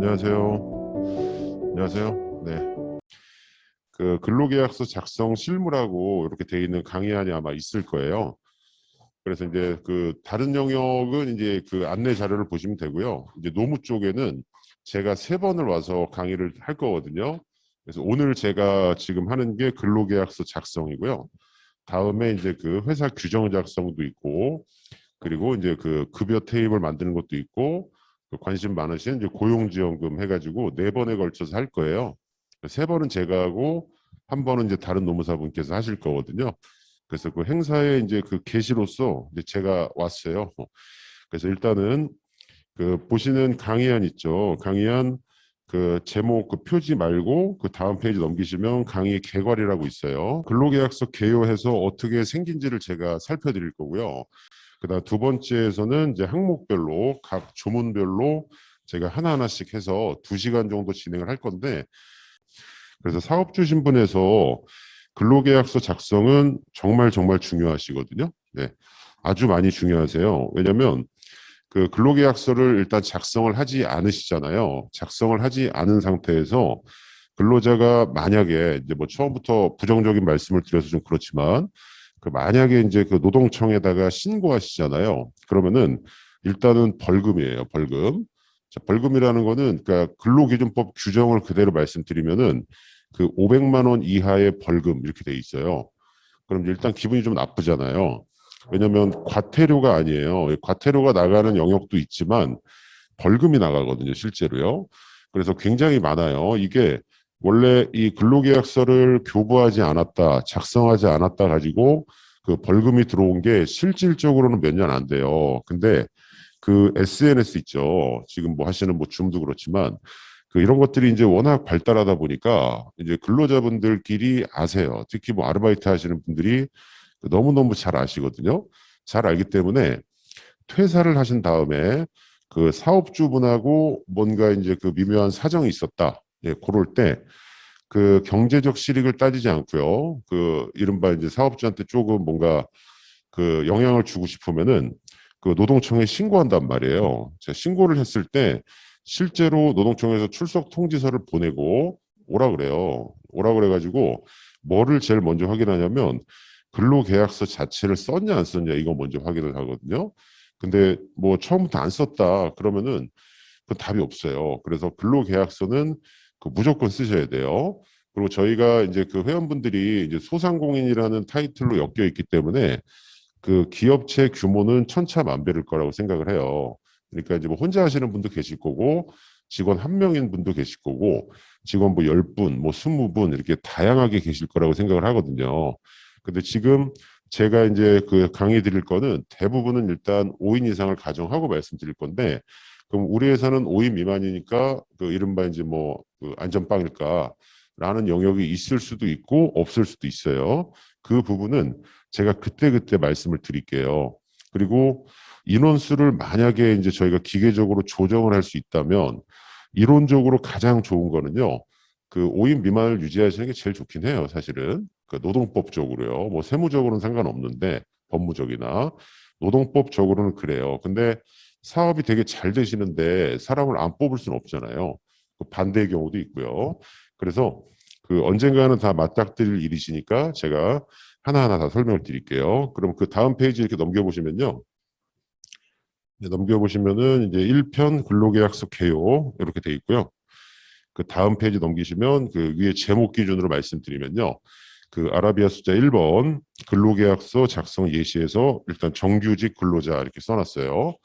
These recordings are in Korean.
안녕하세요. 안녕하세요. 네. 그 근로계약서 작성 실무라고 이렇게 돼 있는 강의안이 아마 있을 거예요. 그래서 이제 그 다른 영역은 이제 그 안내 자료를 보시면 되고요. 이제 노무 쪽에는 제가 3번을 와서 강의를 할 거거든요. 그래서 오늘 제가 지금 하는 게 근로계약서 작성이고요. 다음에 이제 그 회사 규정 작성도 있고, 그리고 이제 그 급여 테이블 만드는 것도 있고, 또 관심 많으신 이제 고용지원금 해가지고 4번에 걸쳐서 할 거예요. 3번은 제가 하고 한 번은 이제 다른 노무사분께서 하실 거거든요. 그래서 그 행사에 이제 그 게시로서 이제 제가 왔어요. 그래서 일단은 그 보시는 강의안 있죠. 강의안 그 제목 그 표지 말고 그 다음 페이지 넘기시면 강의 개괄이라고 있어요. 근로계약서 개요해서 어떻게 생긴지를 제가 살펴드릴 거고요. 그다음 두 번째에서는 이제 항목별로 각 조문별로 제가 하나하나씩 해서 2시간 정도 진행을 할 건데, 그래서 사업주 신분에서 근로계약서 작성은 정말 정말 중요하시거든요. 네. 아주 많이 중요하세요. 왜냐하면 그 근로계약서를 일단 작성을 하지 않으시잖아요. 작성을 하지 않은 상태에서 근로자가 만약에 이제 뭐 처음부터 부정적인 말씀을 드려서 좀 그렇지만, 그 만약에 이제 그 노동청에다가 신고하시잖아요. 그러면은 일단은 벌금이에요. 벌금. 자, 벌금이라는 거는 그러니까 근로기준법 규정을 그대로 말씀드리면은 그 500만 원 이하의 벌금 이렇게 돼 있어요. 그럼 일단 기분이 좀 나쁘잖아요. 왜냐하면 과태료가 아니에요. 과태료가 나가는 영역도 있지만 벌금이 나가거든요, 실제로요. 그래서 굉장히 많아요. 이게 원래 이 근로계약서를 교부하지 않았다, 작성하지 않았다 가지고 그 벌금이 들어온 게 실질적으로는 몇 년 안 돼요. 근데 그 SNS 있죠. 지금 뭐 하시는 뭐 줌도 그렇지만 그 이런 것들이 이제 워낙 발달하다 보니까 이제 근로자분들끼리 아세요. 특히 뭐 아르바이트 하시는 분들이 너무너무 잘 아시거든요. 잘 알기 때문에 퇴사를 하신 다음에 그 사업주분하고 뭔가 이제 그 미묘한 사정이 있었다. 예, 그럴 때 그 경제적 실익을 따지지 않고요. 그 이른바 이제 사업주한테 조금 뭔가 그 영향을 주고 싶으면은 그 노동청에 신고한단 말이에요. 제가 신고를 했을 때 실제로 노동청에서 출석 통지서를 보내고 오라 그래요. 오라 그래가지고 뭐를 제일 먼저 확인하냐면 근로계약서 자체를 썼냐 안 썼냐 이거 먼저 확인을 하거든요. 근데 뭐 처음부터 안 썼다 그러면은 그 답이 없어요. 그래서 근로계약서는 그 무조건 쓰셔야 돼요. 그리고 저희가 이제 그 회원분들이 이제 소상공인이라는 타이틀로 엮여 있기 때문에 그 기업체 규모는 천차만별일 거라고 생각을 해요. 그러니까 이제 뭐 혼자 하시는 분도 계실 거고 직원 한 명인 분도 계실 거고 직원 뭐 10분, 뭐 20분 이렇게 다양하게 계실 거라고 생각을 하거든요. 근데 지금 제가 이제 그 강의 드릴 거는 대부분은 일단 5인 이상을 가정하고 말씀드릴 건데, 그럼 우리 회사는 5인 미만이니까 그 이른바 이제 뭐그 안전빵일까라는 영역이 있을 수도 있고 없을 수도 있어요. 그 부분은 제가 그때그때 말씀을 드릴게요. 그리고 인원수를 만약에 이제 저희가 기계적으로 조정을 할 수 있다면 이론적으로 가장 좋은 거는요. 그 5인 미만을 유지하시는 게 제일 좋긴 해요, 사실은. 그 노동법적으로요. 뭐 세무적으로는 상관없는데 법무적이나 노동법적으로는 그래요. 근데 사업이 되게 잘 되시는데 사람을 안 뽑을 수는 없잖아요. 그 반대의 경우도 있고요. 그래서 그 언젠가는 다 맞닥뜨릴 일이시니까 제가 하나하나 다 설명을 드릴게요. 그럼 그 다음 페이지 이렇게 넘겨보시면요. 넘겨보시면은 이제 1편 근로계약서 개요 이렇게 돼 있고요. 그 다음 페이지 넘기시면 그 위에 제목 기준으로 말씀드리면요. 그 아라비아 숫자 1번 근로계약서 작성 예시에서 일단 정규직 근로자 이렇게 써놨어요.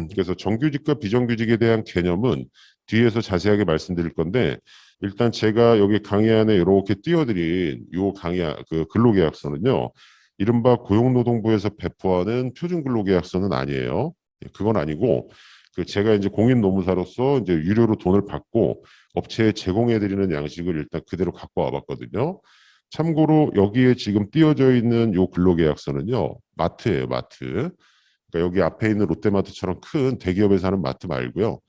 그래서 정규직과 비정규직에 대한 개념은 뒤에서 자세하게 말씀드릴 건데, 일단 제가 여기 강의 안에 이렇게 띄워드린 요 강의 그 근로계약서는요. 이른바 고용노동부에서 배포하는 표준 근로계약서는 아니에요. 예, 그건 아니고 그 제가 이제 공인노무사로서 이제 유료로 돈을 받고 업체에 제공해드리는 양식을 일단 그대로 갖고 와봤거든요. 참고로 여기에 지금 띄워져 있는 요 근로계약서는요. 마트예요, 마트. 그러니까 여기 앞에 있는 롯데마트처럼 큰 대기업에서 하는 마트 말고요.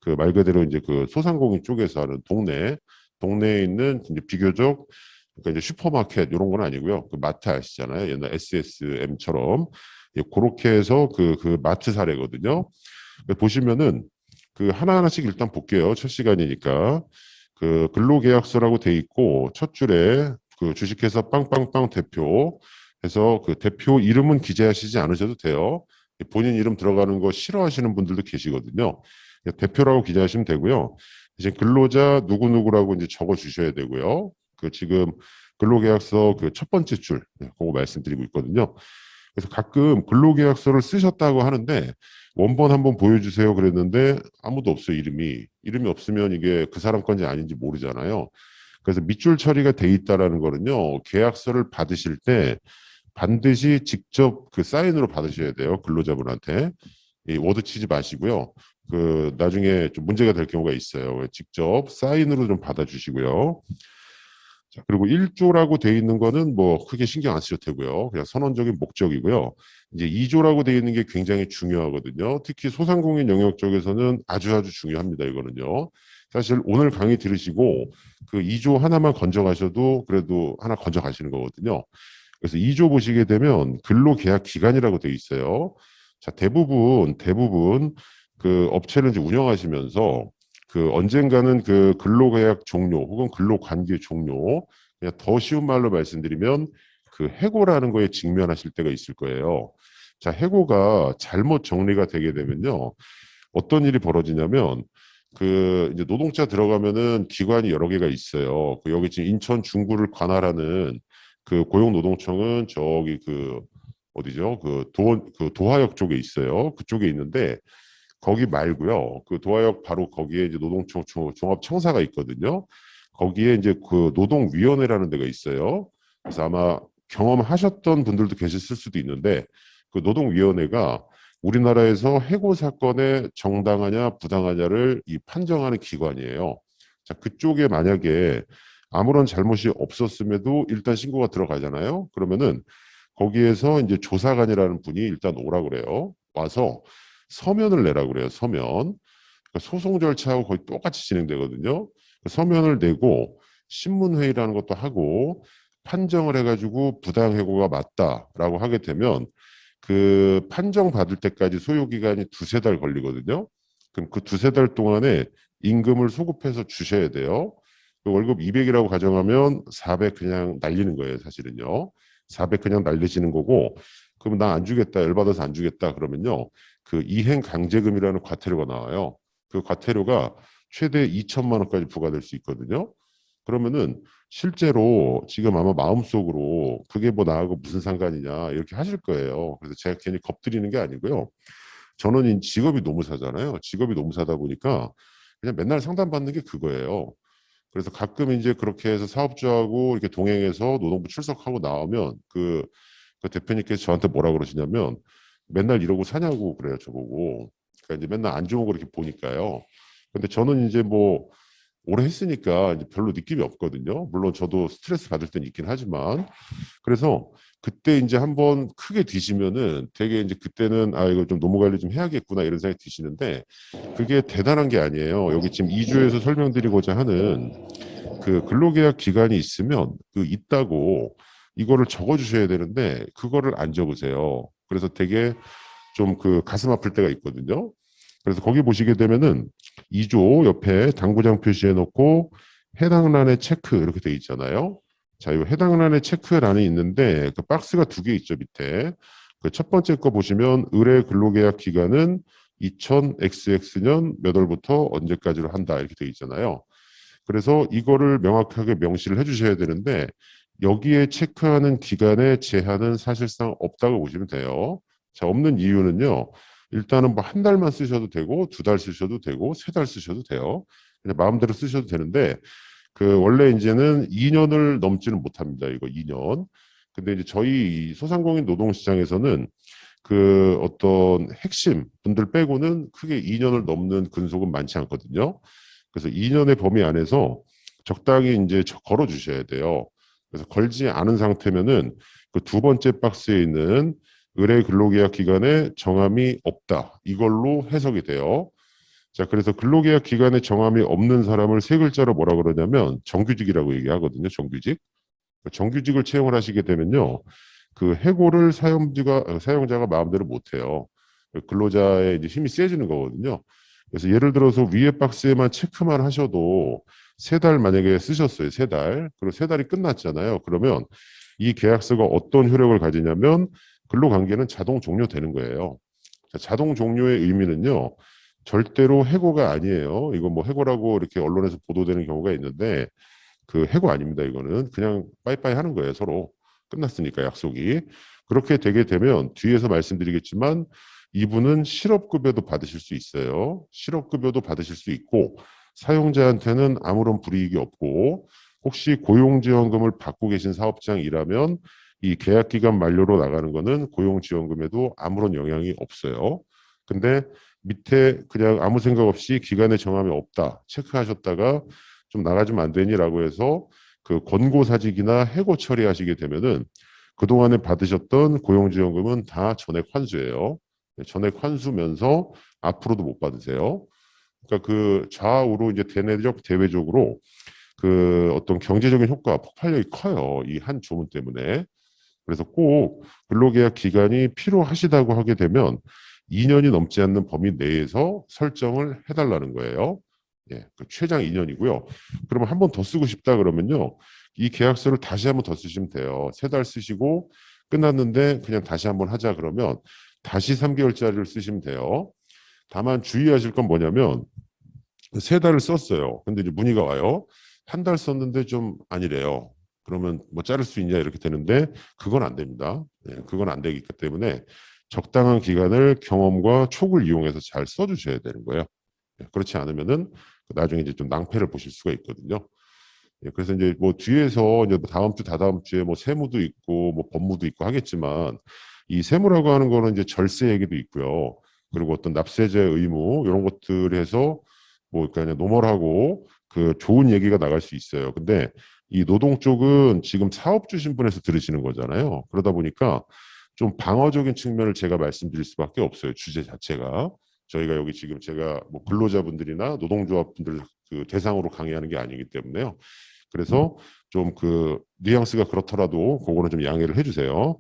그 말 그대로 이제 그 소상공인 쪽에서 하는 동네에 있는 이제 비교적 그러니까 이제 슈퍼마켓 이런 건 아니고요. 그 마트 아시잖아요. 옛날 SSM처럼 그렇게 해서 그 마트 사례거든요. 보시면은 그 하나하나씩 일단 볼게요. 첫 시간이니까. 그 근로계약서라고 돼 있고 첫 줄에 그 주식회사 빵빵빵 대표 해서 그 대표 이름은 기재하시지 않으셔도 돼요. 본인 이름 들어가는 거 싫어하시는 분들도 계시거든요. 대표라고 기재하시면 되고요. 이제 근로자 누구누구라고 이제 적어 주셔야 되고요. 그 지금 근로계약서 그 첫 번째 줄, 그거 말씀드리고 있거든요. 그래서 가끔 근로계약서를 쓰셨다고 하는데 원본 한번 보여주세요 그랬는데 아무도 없어요. 이름이 없으면 이게 그 사람 건지 아닌지 모르잖아요. 그래서 밑줄 처리가 돼 있다라는 거는요. 계약서를 받으실 때 반드시 직접 그 사인으로 받으셔야 돼요. 근로자분한테. 이 워드 치지 마시고요. 그 나중에 좀 문제가 될 경우가 있어요. 직접 사인으로 좀 받아주시고요. 자, 그리고 1조라고 돼 있는 거는 뭐 크게 신경 안 쓰셔도 되고요. 그냥 선언적인 목적이고요. 이제 2조라고 돼 있는 게 굉장히 중요하거든요. 특히 소상공인 영역 쪽에서는 아주 중요합니다. 이거는요. 사실 오늘 강의 들으시고 그 2조 하나만 건져가셔도 그래도 하나 건져가시는 거거든요. 그래서 2조 보시게 되면 근로계약 기간이라고 돼 있어요. 자, 대부분 그 업체를 이제 운영하시면서 그 언젠가는 그 근로계약 종료 혹은 근로관계 종료, 그냥 더 쉬운 말로 말씀드리면 그 해고라는 거에 직면하실 때가 있을 거예요. 자, 해고가 잘못 정리가 되게 되면요. 어떤 일이 벌어지냐면 그 이제 노동자 들어가면은 기관이 여러 개가 있어요. 그 여기 지금 인천 중구를 관할하는 그 고용노동청은 저기 그 어디죠? 그 도하역 쪽에 있어요. 그쪽에 있는데 거기 말고요. 그 도하역 바로 거기에 이제 노동청 종합청사가 있거든요. 거기에 이제 그 노동위원회라는 데가 있어요. 그래서 아마 경험하셨던 분들도 계셨을 수도 있는데 그 노동위원회가 우리나라에서 해고 사건에 정당하냐 부당하냐를 이 판정하는 기관이에요. 자, 그쪽에 만약에 아무런 잘못이 없었음에도 일단 신고가 들어가잖아요. 그러면은 거기에서 이제 조사관이라는 분이 일단 오라 그래요. 와서 서면을 내라 그래요. 서면. 그러니까 소송 절차하고 거의 똑같이 진행되거든요. 서면을 내고 신문회의라는 것도 하고 판정을 해가지고 부당해고가 맞다라고 하게 되면 그 판정 받을 때까지 소요 기간이 두세 달 걸리거든요. 그럼 그 두세 달 동안에 임금을 소급해서 주셔야 돼요. 그 월급 200이라고 가정하면 400 그냥 날리는 거예요, 사실은요. 400 그냥 날리시는 거고, 그럼 나 안 주겠다, 열받아서 안 주겠다 그러면요. 그 이행 강제금이라는 과태료가 나와요. 그 과태료가 최대 2천만 원까지 부과될 수 있거든요. 그러면은 실제로 지금 아마 마음속으로 그게 뭐 나하고 무슨 상관이냐 이렇게 하실 거예요. 그래서 제가 괜히 겁드리는 게 아니고요. 저는 직업이 노무사잖아요. 직업이 노무사다 보니까 그냥 맨날 상담받는 게 그거예요. 그래서 가끔 이제 그렇게 해서 사업주하고 이렇게 동행해서 노동부 출석하고 나오면 그 대표님께서 저한테 뭐라 그러시냐면 맨날 이러고 사냐고 그래요, 저보고. 그러니까 이제 맨날 안 좋은 거 이렇게 보니까요. 근데 저는 이제 뭐 오래 했으니까 이제 별로 느낌이 없거든요. 물론 저도 스트레스 받을 때는 있긴 하지만. 그래서 그때 이제 한번 크게 뒤지면은 되게 이제 그때는 아 이거 좀 노무 관리 좀 해야겠구나 이런 생각이 드시는데 그게 대단한 게 아니에요. 여기 지금 2주에서 설명드리고자 하는 그 근로계약 기간이 있으면 그 있다고 이거를 적어 주셔야 되는데 그거를 안 적으세요. 그래서 되게 좀 그 가슴 아플 때가 있거든요. 그래서 거기 보시게 되면은 2조 옆에 당구장 표시해 놓고 해당 란에 체크 이렇게 돼 있잖아요. 자, 이 해당 란에 체크란이 있는데 그 박스가 두 개 있죠, 밑에. 그 첫 번째 거 보시면 의뢰 근로계약 기간은 2000XX년 몇 월부터 언제까지로 한다 이렇게 돼 있잖아요. 그래서 이거를 명확하게 명시를 해주셔야 되는데 여기에 체크하는 기간의 제한은 사실상 없다고 보시면 돼요. 자, 없는 이유는요. 일단은 뭐 한 달만 쓰셔도 되고 두 달 쓰셔도 되고 세 달 쓰셔도 돼요. 그냥 마음대로 쓰셔도 되는데 그 원래 이제는 2년을 넘지는 못합니다. 이거 2년. 근데 이제 저희 소상공인 노동시장에서는 그 어떤 핵심 분들 빼고는 크게 2년을 넘는 근속은 많지 않거든요. 그래서 2년의 범위 안에서 적당히 이제 걸어 주셔야 돼요. 그래서 걸지 않은 상태면은 그 두 번째 박스에 있는 의뢰 근로계약 기간에 정함이 없다. 이걸로 해석이 돼요. 자, 그래서 근로계약 기간에 정함이 없는 사람을 세 글자로 뭐라 그러냐면 정규직이라고 얘기하거든요. 정규직. 정규직을 채용을 하시게 되면요. 그 해고를 사용자가 마음대로 못 해요. 근로자의 이제 힘이 세지는 거거든요. 그래서 예를 들어서 위에 박스에만 체크만 하셔도 3달 만약에 쓰셨어요. 3달. 그리고 3달이 끝났잖아요. 그러면 이 계약서가 어떤 효력을 가지냐면 근로관계는 자동 종료되는 거예요. 자동 종료의 의미는요. 절대로 해고가 아니에요. 이거 뭐 해고라고 이렇게 언론에서 보도되는 경우가 있는데 그 해고 아닙니다. 이거는 그냥 빠이빠이 하는 거예요. 서로 끝났으니까 약속이. 그렇게 되게 되면 뒤에서 말씀드리겠지만 이분은 실업급여도 받으실 수 있어요. 실업급여도 받으실 수 있고 사용자한테는 아무런 불이익이 없고 혹시 고용지원금을 받고 계신 사업장이라면 이 계약기간 만료로 나가는 거는 고용지원금에도 아무런 영향이 없어요. 근데 밑에 그냥 아무 생각 없이 기간의 정함이 없다 체크하셨다가 좀 나가주면 안 되니라고 해서 그 권고사직이나 해고 처리하시게 되면은 그동안에 받으셨던 고용지원금은 다 전액 환수예요. 전액 환수면서 앞으로도 못 받으세요. 그러니까 그 좌우로 이제 대내적 대외적으로 그 어떤 경제적인 효과 폭발력이 커요. 이 한 조문 때문에. 그래서 꼭 근로계약 기간이 필요하시다고 하게 되면 2년이 넘지 않는 범위 내에서 설정을 해달라는 거예요. 예, 그 최장 2년이고요. 그러면 한 번 더 쓰고 싶다 그러면요. 이 계약서를 다시 한 번 더 쓰시면 돼요. 3달 쓰시고 끝났는데 그냥 다시 한 번 하자 그러면 다시 3개월짜리를 쓰시면 돼요. 다만 주의하실 건 뭐냐면 3달을 썼어요. 근데 이제 문의가 와요. 한 달 썼는데 좀 아니래요. 그러면 뭐 자를 수 있냐 이렇게 되는데 그건 안 됩니다. 네, 그건 안 되기 때문에 적당한 기간을 경험과 촉을 이용해서 잘 써주셔야 되는 거예요. 네, 그렇지 않으면은 나중에 이제 좀 낭패를 보실 수가 있거든요. 예, 그래서 이제 뭐 뒤에서 이제 다음 주, 다다음 주에 뭐 세무도 있고 뭐 법무도 있고 하겠지만 이 세무라고 하는 거는 이제 절세 얘기도 있고요. 그리고 어떤 납세자의 의무 이런 것들 해서 뭐 그러니까 노멀하고 그 좋은 얘기가 나갈 수 있어요. 근데 이 노동 쪽은 지금 사업주 신분에서 들으시는 거잖아요. 그러다 보니까 좀 방어적인 측면을 제가 말씀드릴 수밖에 없어요. 주제 자체가. 저희가 여기 지금 제가 뭐 근로자분들이나 노동조합분들 그 대상으로 강의하는 게 아니기 때문에요. 그래서 좀 그 뉘앙스가 그렇더라도 그거는 좀 양해를 해주세요.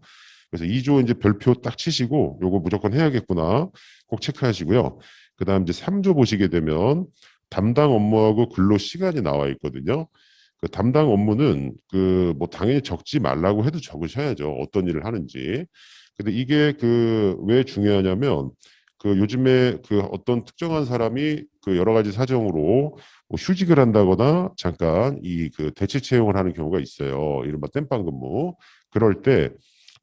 그래서 2조 이제 별표 딱 치시고 요거 무조건 해야겠구나 꼭 체크하시고요. 그다음 이제 3조 보시게 되면 담당 업무하고 근로 시간이 나와 있거든요. 그 담당 업무는 그 뭐 당연히 적지 말라고 해도 적으셔야죠. 어떤 일을 하는지. 근데 이게 그 왜 중요하냐면 그 요즘에 그 어떤 특정한 사람이 그 여러 가지 사정으로 뭐 휴직을 한다거나 잠깐 이 그 대체 채용을 하는 경우가 있어요. 이른바 땜빵 근무. 그럴 때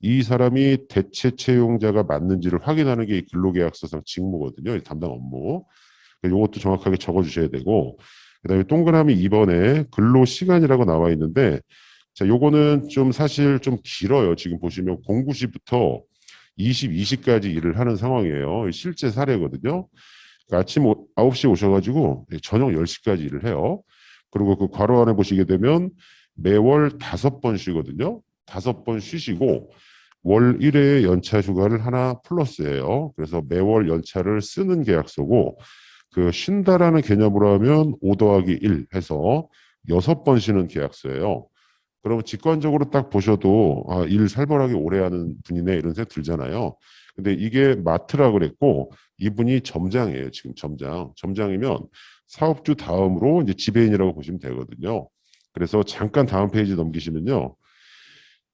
이 사람이 대체 채용자가 맞는지를 확인하는 게 이 근로계약서상 직무거든요. 이 담당 업무. 이것도 정확하게 적어주셔야 되고 그다음에 동그라미 2번에 근로시간이라고 나와 있는데 자, 요거는 좀 사실 좀 길어요. 지금 보시면 09시부터 22시까지 일을 하는 상황이에요. 실제 사례거든요. 그러니까 아침 9시에 오셔가지고 저녁 10시까지 일을 해요. 그리고 그 괄호 안에 보시게 되면 매월 5번 쉬거든요. 5번 쉬시고 월 1회 연차 휴가를 하나 플러스예요. 그래서 매월 연차를 쓰는 계약서고 그 쉰다라는 개념으로 하면 5 더하기 1 해서 6번 쉬는 계약서예요. 그러면 직관적으로 딱 보셔도 아, 일 살벌하게 오래 하는 분이네 이런 생각 들잖아요. 근데 이게 마트라 그랬고 이분이 점장이에요. 지금 점장. 점장이면 사업주 다음으로 이제 지배인이라고 보시면 되거든요. 그래서 잠깐 다음 페이지 넘기시면요.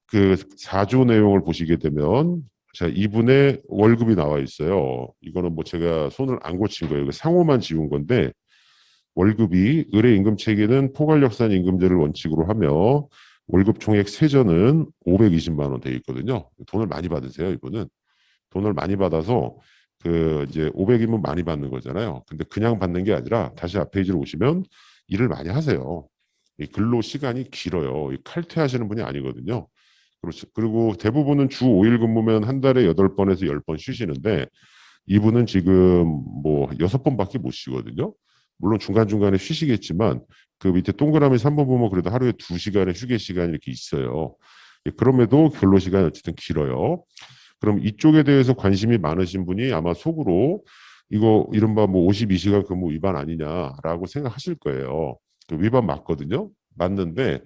그 4조 내용을 보시게 되면 자, 이분의 월급이 나와 있어요. 이거는 뭐 제가 손을 안 고친 거예요. 상호만 지운 건데 월급이 의뢰임금 체계는 포괄역산 임금제를 원칙으로 하며 월급 총액 세전은 520만 원 돼 있거든요. 돈을 많이 받으세요, 이분은. 돈을 많이 받아서 그 이제 500이면 많이 받는 거잖아요. 근데 그냥 받는 게 아니라 다시 앞 페이지로 오시면 일을 많이 하세요. 이 근로 시간이 길어요. 이 칼퇴하시는 분이 아니거든요. 그렇죠. 그리고 대부분은 주 5일 근무면 한 달에 8번에서 10번 쉬시는데 이분은 지금 뭐 6번밖에 못 쉬거든요. 물론 중간중간에 쉬시겠지만 그 밑에 동그라미 3번 보면 그래도 하루에 2시간의 휴게 시간이 이렇게 있어요. 예, 그럼에도 근로 시간이 어쨌든 길어요. 그럼 이쪽에 대해서 관심이 많으신 분이 아마 속으로 이거 이른바 뭐 52시간 근무 위반 아니냐라고 생각하실 거예요. 그 위반 맞거든요. 맞는데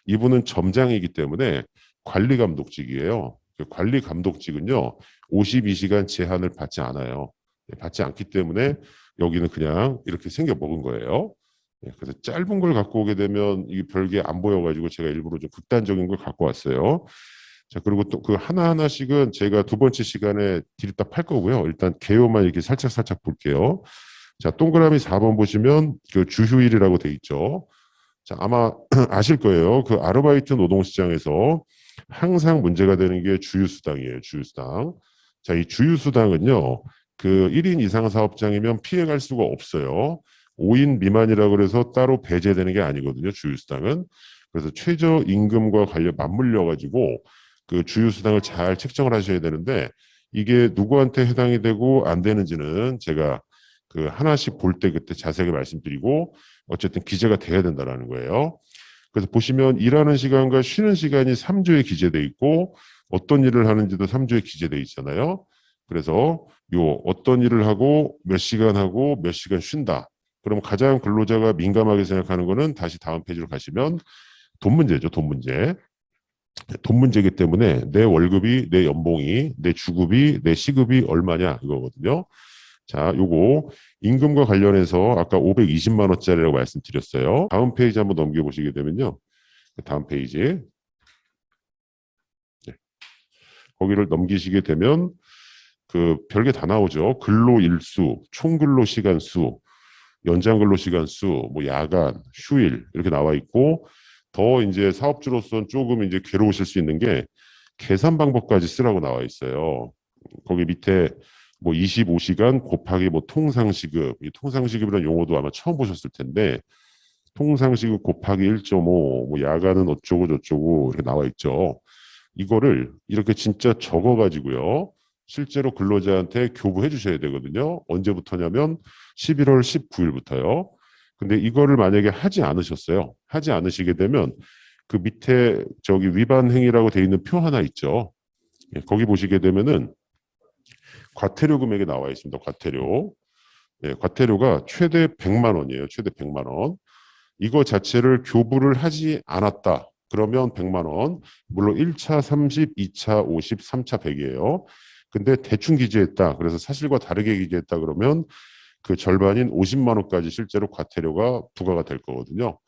이분은 점장이기 때문에 관리 감독직이에요. 그 관리 감독직은요. 52시간 제한을 받지 않아요. 받지 않기 때문에 여기는 그냥 이렇게 생겨 먹은 거예요. 예, 그래서 짧은 걸 갖고 오게 되면 이게 별게 안 보여가지고 제가 일부러 좀 극단적인 걸 갖고 왔어요. 자, 그리고 또 그 하나하나씩은 제가 두 번째 시간에 디립다 팔 거고요. 일단 개요만 이렇게 살짝 볼게요. 자, 동그라미 4번 보시면 그 주휴일이라고 돼 있죠. 자, 아마 아실 거예요. 그 아르바이트 노동시장에서 항상 문제가 되는 게 주휴수당이에요. 주휴수당. 자, 이 주휴수당은요. 그 1인 이상 사업장이면 피해갈 수가 없어요. 5인 미만이라고 그래서 따로 배제되는 게 아니거든요. 주휴수당은. 그래서 최저임금과 관련 맞물려 가지고 그 주휴수당을 잘 책정을 하셔야 되는데 이게 누구한테 해당이 되고 안 되는지는 제가 그 하나씩 볼 때 그때 자세하게 말씀드리고 어쨌든 기재가 돼야 된다는 거예요. 그래서 보시면 일하는 시간과 쉬는 시간이 3조에 기재돼 있고 어떤 일을 하는지도 3조에 기재돼 있잖아요. 그래서 요 어떤 일을 하고 몇 시간 쉰다. 그럼 가장 근로자가 민감하게 생각하는 거는 다시 다음 페이지로 가시면 돈 문제죠. 돈 문제. 돈 문제이기 때문에 내 월급이, 내 연봉이, 내 주급이, 내 시급이 얼마냐 이거거든요. 자, 요거 임금과 관련해서 아까 520만 원짜리라고 말씀드렸어요. 다음 페이지 한번 넘겨보시게 되면요. 다음 페이지. 네. 거기를 넘기시게 되면 그 별게 다 나오죠. 근로일수, 총근로시간수, 연장근로시간수, 뭐 야간, 휴일 이렇게 나와 있고 더 이제 사업주로서는 조금 이제 괴로우실 수 있는 게 계산 방법까지 쓰라고 나와 있어요. 거기 밑에 뭐 25시간 곱하기 뭐 통상시급, 이 통상시급이라는 용어도 아마 처음 보셨을 텐데 통상시급 곱하기 1.5, 뭐 야간은 어쩌고 저쩌고 이렇게 나와 있죠. 이거를 이렇게 진짜 적어가지고요. 실제로 근로자한테 교부해 주셔야 되거든요. 언제부터냐면 11월 19일부터요. 근데 이거를 만약에 하지 않으셨어요. 하지 않으시게 되면 그 밑에 저기 위반 행위라고 돼 있는 표 하나 있죠. 예, 거기 보시게 되면은 과태료 금액이 나와 있습니다. 과태료. 예, 과태료가 최대 100만 원이에요. 최대 100만 원. 이거 자체를 교부를 하지 않았다. 그러면 100만 원. 물론 1차 30, 2차 50, 3차 100이에요. 근데 대충 기재했다. 그래서 사실과 다르게 기재했다 그러면 그 절반인 50만 원까지 실제로 과태료가 부과가 될 거거든요.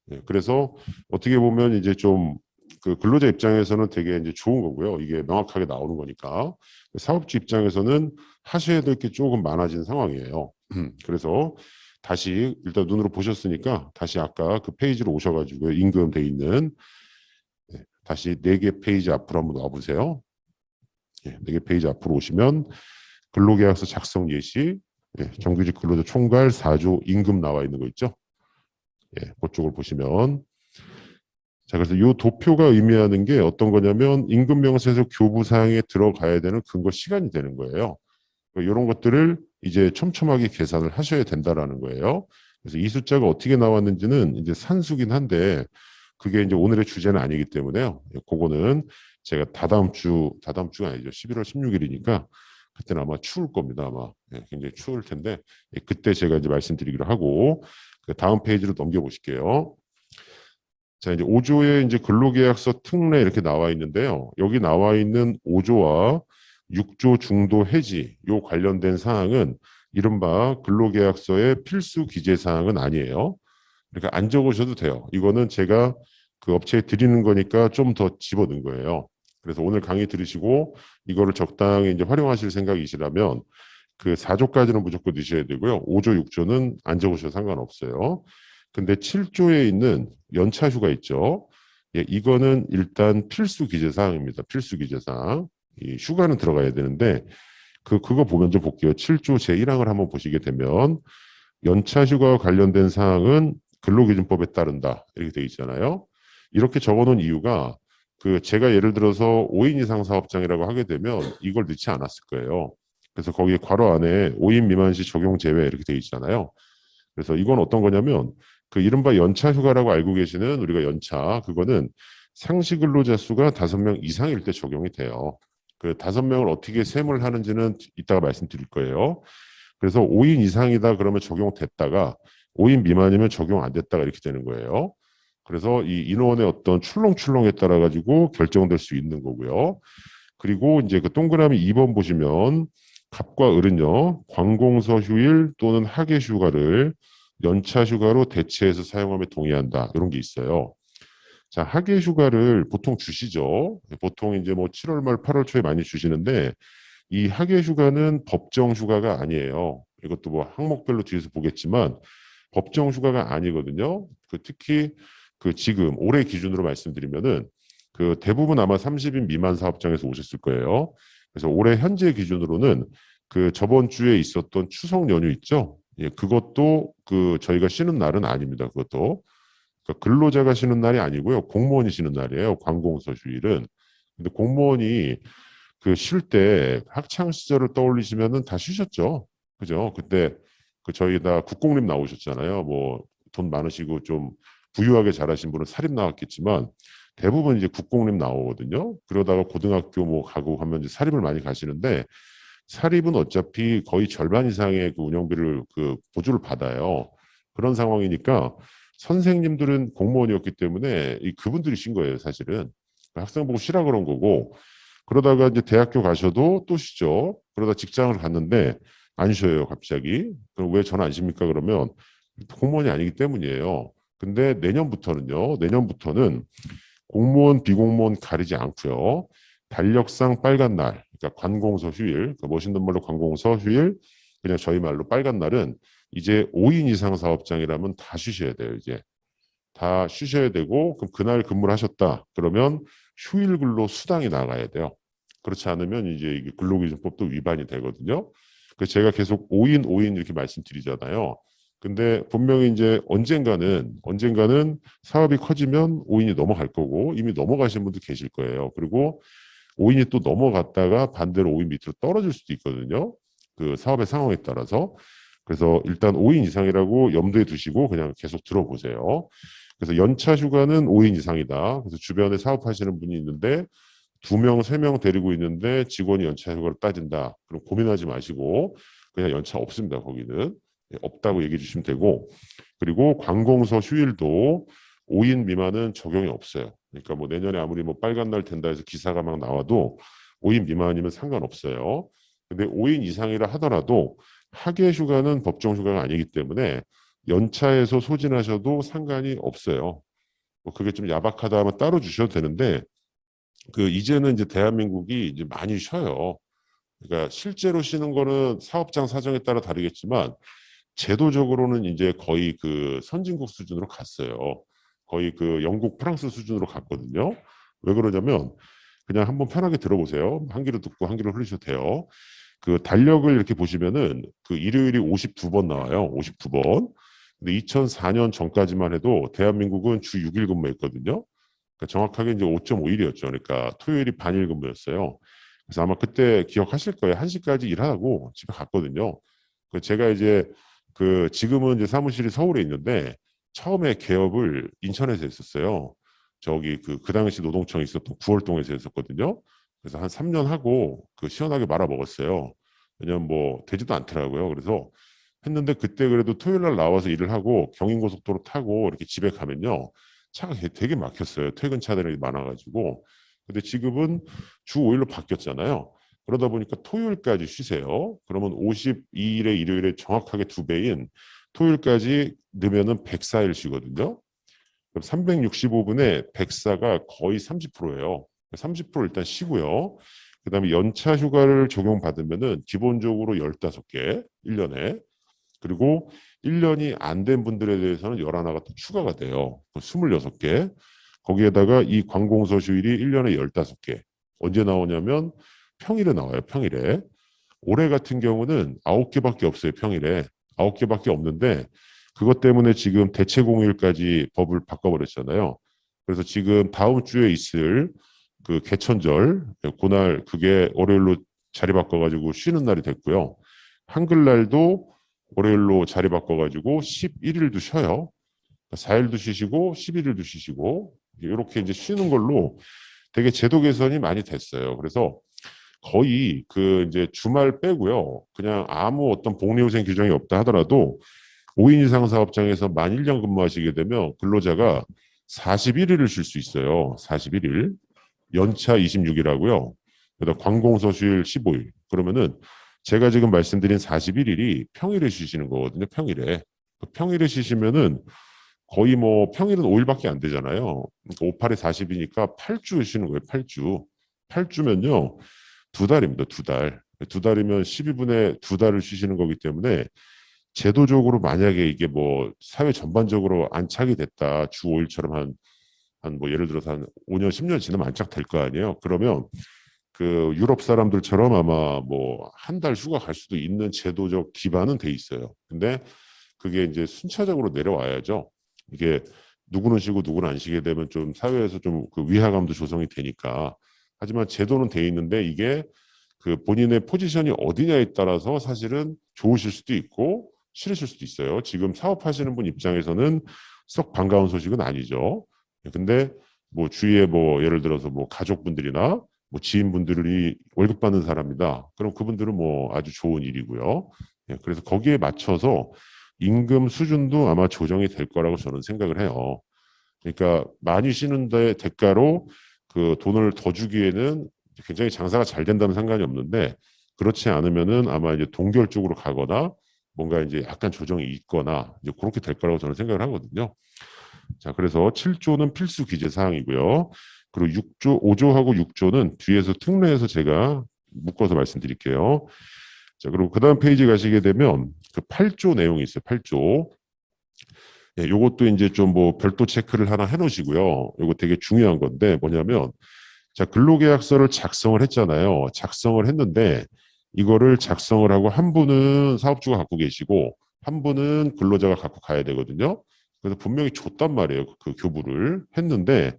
네, 그래서 어떻게 보면 이제 좀 그 근로자 입장에서는 되게 이제 좋은 거고요. 이게 명확하게 나오는 거니까. 사업주 입장에서는 하셔야 될 게 조금 많아진 상황이에요. 그래서 다시 일단 눈으로 보셨으니까 다시 아까 그 페이지로 오셔가지고 임금 돼 있는 네, 다시 4개 페이지 앞으로 한번 와보세요. 네, 4개 페이지 앞으로 오시면 근로계약서 작성 예시, 정규직 근로자 총괄 4조 임금 나와 있는 거 있죠? 예, 그쪽을 보시면 자, 그래서 이 도표가 의미하는 게 어떤 거냐면 임금 명세서 교부 사항에 들어가야 되는 근거 시간이 되는 거예요. 이런 것들을 이제 촘촘하게 계산을 하셔야 된다라는 거예요. 그래서 이 숫자가 어떻게 나왔는지는 이제 산수긴 한데 그게 이제 오늘의 주제는 아니기 때문에요. 그거는 제가 다다음 주가 아니죠. 11월 16일이니까 그때는 아마 추울 겁니다. 아마 굉장히 추울 텐데 그때 제가 이제 말씀드리기로 하고 그 다음 페이지로 넘겨보실게요. 자, 이제 5조의 이제 근로계약서 특례 이렇게 나와 있는데요. 여기 나와 있는 5조와 6조 중도 해지 요 관련된 사항은 이른바 근로계약서의 필수 기재 사항은 아니에요. 그러니까 안 적으셔도 돼요. 이거는 제가 그 업체에 드리는 거니까 좀 더 집어넣은 거예요. 그래서 오늘 강의 들으시고 이거를 적당히 이제 활용하실 생각이시라면 그 4조까지는 무조건 넣으셔야 되고요. 5조, 6조는 안 적으셔도 상관없어요. 근데 7조에 있는 연차휴가 있죠. 예, 이거는 일단 필수 기재사항입니다. 필수 기재사항. 이 휴가는 들어가야 되는데 그거 보면 좀 볼게요. 7조 제1항을 한번 보시게 되면 연차휴가와 관련된 사항은 근로기준법에 따른다. 이렇게 돼 있잖아요. 이렇게 적어놓은 이유가 그 제가 예를 들어서 5인 이상 사업장이라고 하게 되면 이걸 넣지 않았을 거예요. 그래서 거기 괄호 안에 5인 미만 시 적용 제외 이렇게 돼 있잖아요. 그래서 이건 어떤 거냐면 그 이른바 연차 휴가라고 알고 계시는 우리가 연차 그거는 상시 근로자 수가 5명 이상일 때 적용이 돼요. 그 5명을 어떻게 셈을 하는지는 이따가 말씀드릴 거예요. 그래서 5인 이상이다 그러면 적용됐다가 5인 미만이면 적용 안 됐다가 이렇게 되는 거예요. 그래서 이 인원의 어떤 출렁출렁에 따라 가지고 결정될 수 있는 거고요. 그리고 이제 그 동그라미 2번 보시면 갑과 을은요, 관공서 휴일 또는 학예 휴가를 연차 휴가로 대체해서 사용하며 동의한다. 이런 게 있어요. 자, 학예 휴가를 보통 주시죠. 보통 이제 뭐 7월 말 8월 초에 많이 주시는데 이 학예 휴가는 법정 휴가가 아니에요. 이것도 뭐 항목별로 뒤에서 보겠지만 법정 휴가가 아니거든요. 그 특히 그 지금 올해 기준으로 말씀드리면은 그 대부분 아마 30인 미만 사업장에서 오셨을 거예요. 그래서 올해 현재 기준으로는 그 저번 주에 있었던 추석 연휴 있죠? 예, 그것도 그 저희가 쉬는 날은 아닙니다. 그것도. 그러니까 근로자가 쉬는 날이 아니고요. 공무원이 쉬는 날이에요. 관공서 휴일은. 근데 공무원이 그 쉴 때 학창 시절을 떠올리시면은 다 쉬셨죠. 그죠? 그때 그 저희 다 국공립 나오셨잖아요. 뭐 돈 많으시고 좀 부유하게 자라신 분은 사립 나왔겠지만 대부분 이제 국공립 나오거든요. 그러다가 고등학교 뭐 가고 하면 이제 사립을 많이 가시는데 사립은 어차피 거의 절반 이상의 그 운영비를 그 보조를 받아요. 그런 상황이니까 선생님들은 공무원이었기 때문에 이 그분들이 쉰 거예요, 사실은. 학생 보고 쉬라 그런 거고 그러다가 이제 대학교 가셔도 또 쉬죠. 그러다 직장을 갔는데 안 쉬어요, 갑자기. 그럼 왜 전 안 쉽니까? 그러면 공무원이 아니기 때문이에요. 근데 내년부터는 공무원, 비공무원 가리지 않고요. 달력상 빨간 날, 그러니까 관공서 휴일, 그러니까 멋있는 말로 관공서 휴일, 그냥 저희 말로 빨간 날은 이제 5인 이상 사업장이라면 다 쉬셔야 돼요, 이제. 다 쉬셔야 되고, 그럼 그날 근무를 하셨다. 그러면 휴일 근로 수당이 나가야 돼요. 그렇지 않으면 이제 이게 근로기준법도 위반이 되거든요. 그래서 제가 계속 5인, 5인 이렇게 말씀드리잖아요. 근데 분명히 이제 언젠가는 사업이 커지면 5인이 넘어갈 거고 이미 넘어가신 분도 계실 거예요. 그리고 5인이 또 넘어갔다가 반대로 5인 밑으로 떨어질 수도 있거든요. 그 사업의 상황에 따라서. 그래서 일단 5인 이상이라고 염두에 두시고 그냥 계속 들어보세요. 그래서 연차 휴가는 5인 이상이다. 그래서 주변에 사업하시는 분이 있는데 2명, 3명 데리고 있는데 직원이 연차 휴가를 따진다. 그럼 고민하지 마시고 그냥 연차 없습니다. 거기는. 없다고 얘기해 주시면 되고 그리고 관공서 휴일도 5인 미만은 적용이 없어요. 그러니까 뭐 내년에 아무리 뭐 빨간 날 된다 해서 기사가 막 나와도 5인 미만이면 상관없어요. 근데 5인 이상이라 하더라도 학예 휴가는 법정 휴가가 아니기 때문에 연차에서 소진하셔도 상관이 없어요. 뭐 그게 좀 야박하다 하면 따로 주셔도 되는데 그 이제는 이제 대한민국이 이제 많이 쉬어요. 그러니까 실제로 쉬는 거는 사업장 사정에 따라 다르겠지만 제도적으로는 이제 거의 그 선진국 수준으로 갔어요. 거의 그 영국, 프랑스 수준으로 갔거든요. 왜 그러냐면 그냥 한번 편하게 들어보세요. 한 귀로 듣고 한 귀로 흘리셔도 돼요. 그 달력을 이렇게 보시면은 그 일요일이 52번 나와요. 52번. 근데 2004년 전까지만 해도 대한민국은 주 6일 근무했거든요. 그러니까 정확하게 이제 5.5일이었죠. 그러니까 토요일이 반일 근무였어요. 그래서 아마 그때 기억하실 거예요. 1시까지 일하고 집에 갔거든요. 제가 이제 그 지금은 이제 사무실이 서울에 있는데 처음에 개업을 인천에서 했었어요. 저기 그 당시 노동청에 있었던 구월동에서 했었거든요. 그래서 한 3년 하고 그 시원하게 말아 먹었어요. 왜냐면 뭐 되지도 않더라고요. 그래서 했는데 그때 그래도 토요일 날 나와서 일을 하고 경인고속도로 타고 이렇게 집에 가면요. 차가 되게 막혔어요. 퇴근 차들이 많아가지고. 근데 지금은 주 5일로 바뀌었잖아요. 그러다 보니까 토요일까지 쉬세요. 그러면 52일에 일요일에 정확하게 2배인 토요일까지 넣으면은 104일 쉬거든요. 그럼 365분에 104가 거의 30%예요. 30% 일단 쉬고요. 그다음에 연차 휴가를 적용받으면은 기본적으로 15개 1년에 그리고 1년이 안 된 분들에 대해서는 11화가 또 추가가 돼요. 26개. 거기에다가 이 관공서 휴일이 1년에 15개. 언제 나오냐면 평일에 나와요. 평일에. 올해 같은 경우는 9개밖에 없어요. 평일에. 9개밖에 없는데 그것 때문에 지금 대체 공휴일까지 법을 바꿔버렸잖아요. 그래서 지금 다음 주에 있을 그 개천절 그날 그게 월요일로 자리 바꿔가지고 쉬는 날이 됐고요. 한글날도 월요일로 자리 바꿔가지고 11일도 쉬어요. 4일도 쉬시고 11일도 쉬시고 이렇게 이제 쉬는 걸로 되게 제도 개선이 많이 됐어요. 그래서 거의 그 이제 주말 빼고요. 그냥 아무 어떤 복리후생 규정이 없다 하더라도 5인 이상 사업장에서 만 1년 근무하시게 되면 근로자가 41일을 쉴 수 있어요. 41일. 연차 26일하고요. 그다음 관공서 휴일 15일. 그러면은 제가 지금 말씀드린 41일이 평일에 쉬시는 거거든요. 평일에. 평일에 쉬시면은 거의 뭐 평일은 5일밖에 안 되잖아요. 그러니까 58에 40이니까 8주 쉬는 거예요. 8주. 8주면요. 두 달입니다. 두 달. 두 달이면 12분의 두 달을 쉬시는 거기 때문에 제도적으로 만약에 이게 뭐 사회 전반적으로 안착이 됐다. 주 5일처럼 한 뭐 예를 들어서 한 5년, 10년 지나면 안착될 거 아니에요. 그러면 그 유럽 사람들처럼 아마 뭐 한 달 휴가 갈 수도 있는 제도적 기반은 돼 있어요. 근데 그게 이제 순차적으로 내려와야죠. 이게 누구는 쉬고 누구는 안 쉬게 되면 좀 사회에서 좀 그 위화감도 조성이 되니까. 하지만 제도는 돼 있는데 이게 그 본인의 포지션이 어디냐에 따라서 사실은 좋으실 수도 있고 싫으실 수도 있어요. 지금 사업하시는 분 입장에서는 썩 반가운 소식은 아니죠. 근데 뭐 주위에 뭐 예를 들어서 뭐 가족분들이나 뭐 지인분들이 월급 받는 사람이다. 그럼 그분들은 뭐 아주 좋은 일이고요. 그래서 거기에 맞춰서 임금 수준도 아마 조정이 될 거라고 저는 생각을 해요. 그러니까 많이 쉬는데 대가로 그 돈을 더 주기에는 굉장히 장사가 잘 된다면 상관이 없는데 그렇지 않으면은 아마 이제 동결 쪽으로 가거나 뭔가 이제 약간 조정이 있거나 이제 그렇게 될 거라고 저는 생각을 하거든요. 자, 그래서 7조는 필수 기재 사항이고요. 그리고 6조, 5조하고 6조는 뒤에서 특례해서 제가 묶어서 말씀드릴게요. 자, 그리고 그다음 페이지 가시게 되면 그 8조 내용이 있어요. 8조. 예, 요것도 이제 좀 뭐 별도 체크를 하나 해놓으시고요. 요거 되게 중요한 건데 뭐냐면 자, 근로계약서를 작성을 했잖아요. 작성을 했는데 이거를 작성을 하고 한 분은 사업주가 갖고 계시고 한 분은 근로자가 갖고 가야 되거든요. 그래서 분명히 줬단 말이에요. 그 교부를 했는데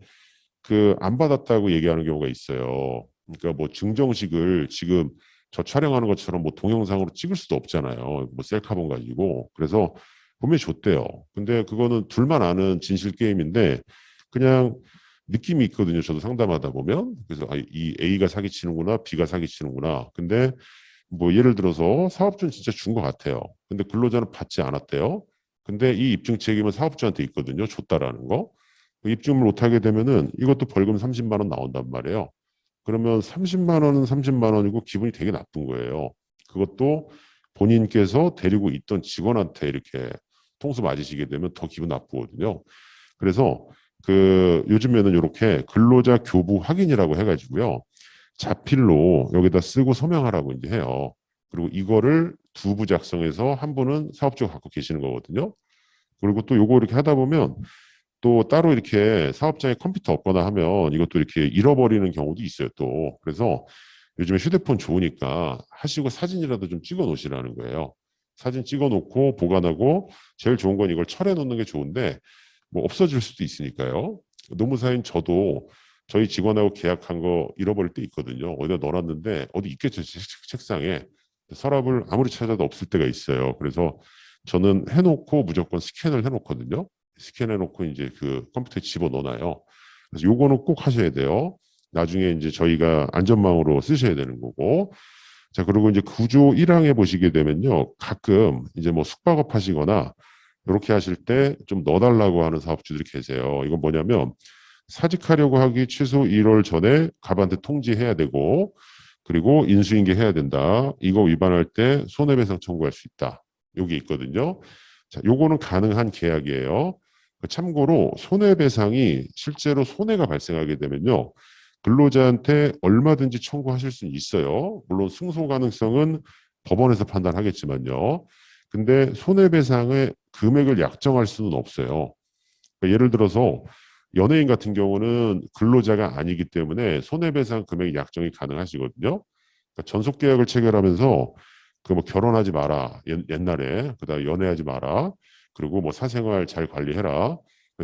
그 안 받았다고 얘기하는 경우가 있어요. 그러니까 뭐 증정식을 지금 저 촬영하는 것처럼 뭐 동영상으로 찍을 수도 없잖아요. 뭐 셀카본 가지고. 그래서 분명히 줬대요. 근데 그거는 둘만 아는 진실 게임인데 그냥 느낌이 있거든요. 저도 상담하다 보면. 그래서 아, 이 A가 사기치는구나, B가 사기치는구나. 근데 뭐 예를 들어서 사업주는 진짜 준 것 같아요. 근데 근로자는 받지 않았대요. 근데 이 입증 책임은 사업주한테 있거든요. 줬다라는 거. 입증을 못하게 되면은 이것도 벌금 30만 원 나온단 말이에요. 그러면 30만 원은 30만 원이고 기분이 되게 나쁜 거예요. 그것도 본인께서 데리고 있던 직원한테 이렇게 통수 맞으시게 되면 더 기분 나쁘거든요. 그래서 그 요즘에는 이렇게 근로자 교부 확인이라고 해가지고요. 자필로 여기다 쓰고 서명하라고 이제 해요. 그리고 이거를 두 부 작성해서 한 분은 사업주가 갖고 계시는 거거든요. 그리고 또 요거 이렇게 하다 보면 또 따로 이렇게 사업장에 컴퓨터 없거나 하면 이것도 이렇게 잃어버리는 경우도 있어요, 또. 그래서 요즘에 휴대폰 좋으니까 하시고 사진이라도 좀 찍어 놓으시라는 거예요. 사진 찍어 놓고 보관하고 제일 좋은 건 이걸 철해 놓는 게 좋은데 뭐 없어질 수도 있으니까요. 노무사인 저도 저희 직원하고 계약한 거 잃어버릴 때 있거든요. 어디다 넣어놨는데 어디 있겠죠, 책상에. 서랍을 아무리 찾아도 없을 때가 있어요. 그래서 저는 해놓고 무조건 스캔을 해놓거든요. 스캔해놓고 이제 그 컴퓨터에 집어 넣어놔요. 그래서 요거는 꼭 하셔야 돼요. 나중에 이제 저희가 안전망으로 쓰셔야 되는 거고. 자, 그리고 이제 구조 1항에 보시게 되면요. 가끔 이제 뭐 숙박업 하시거나 이렇게 하실 때 좀 넣어달라고 하는 사업주들이 계세요. 이건 뭐냐면 사직하려고 하기 최소 1월 전에 갑한테 통지해야 되고 그리고 인수인계 해야 된다. 이거 위반할 때 손해배상 청구할 수 있다. 여기 있거든요. 자, 요거는 가능한 계약이에요. 참고로 손해배상이 실제로 손해가 발생하게 되면요. 근로자한테 얼마든지 청구하실 수는 있어요. 물론 승소 가능성은 법원에서 판단하겠지만요. 근데 손해배상의 금액을 약정할 수는 없어요. 그러니까 예를 들어서 연예인 같은 경우는 근로자가 아니기 때문에 손해배상 금액 약정이 가능하시거든요. 그러니까 전속 계약을 체결하면서 그 뭐 결혼하지 마라 옛날에 그다음 연애하지 마라 그리고 뭐 사생활 잘 관리해라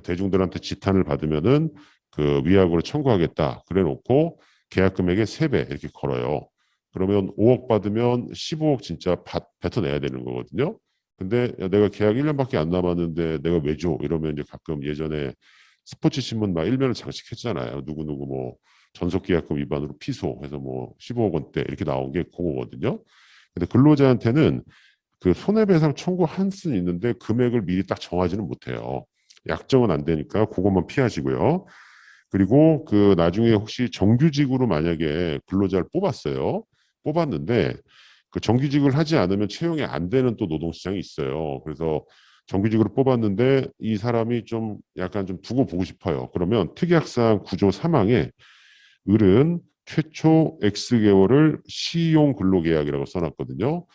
대중들한테 지탄을 받으면은 그 위약으로 청구하겠다 그래놓고 계약 금액의 3배 이렇게 걸어요. 그러면 5억 받으면 15억 진짜 뱉어내야 되는 거거든요. 근데 야, 내가 계약 1년밖에 안 남았는데 내가 왜 줘? 이러면 이제 가끔 예전에 스포츠 신문 막 일면을 장식했잖아요. 누구누구 뭐 전속계약금 위반으로 피소해서 뭐 15억 원대 이렇게 나온 게 그거거든요. 근데 근로자한테는 그 손해배상 청구할 수는 있는데 금액을 미리 딱 정하지는 못해요. 약정은 안 되니까 그것만 피하시고요. 그리고 그 나중에 혹시 정규직으로 만약에 근로자를 뽑았어요. 뽑았는데 그 정규직을 하지 않으면 채용이 안 되는 또 노동시장이 있어요. 그래서 정규직으로 뽑았는데 이 사람이 좀 약간 좀 두고 보고 싶어요. 그러면 특약사항 구조 3항에 을은 최초 X개월을 시용 근로계약이라고 써놨거든요.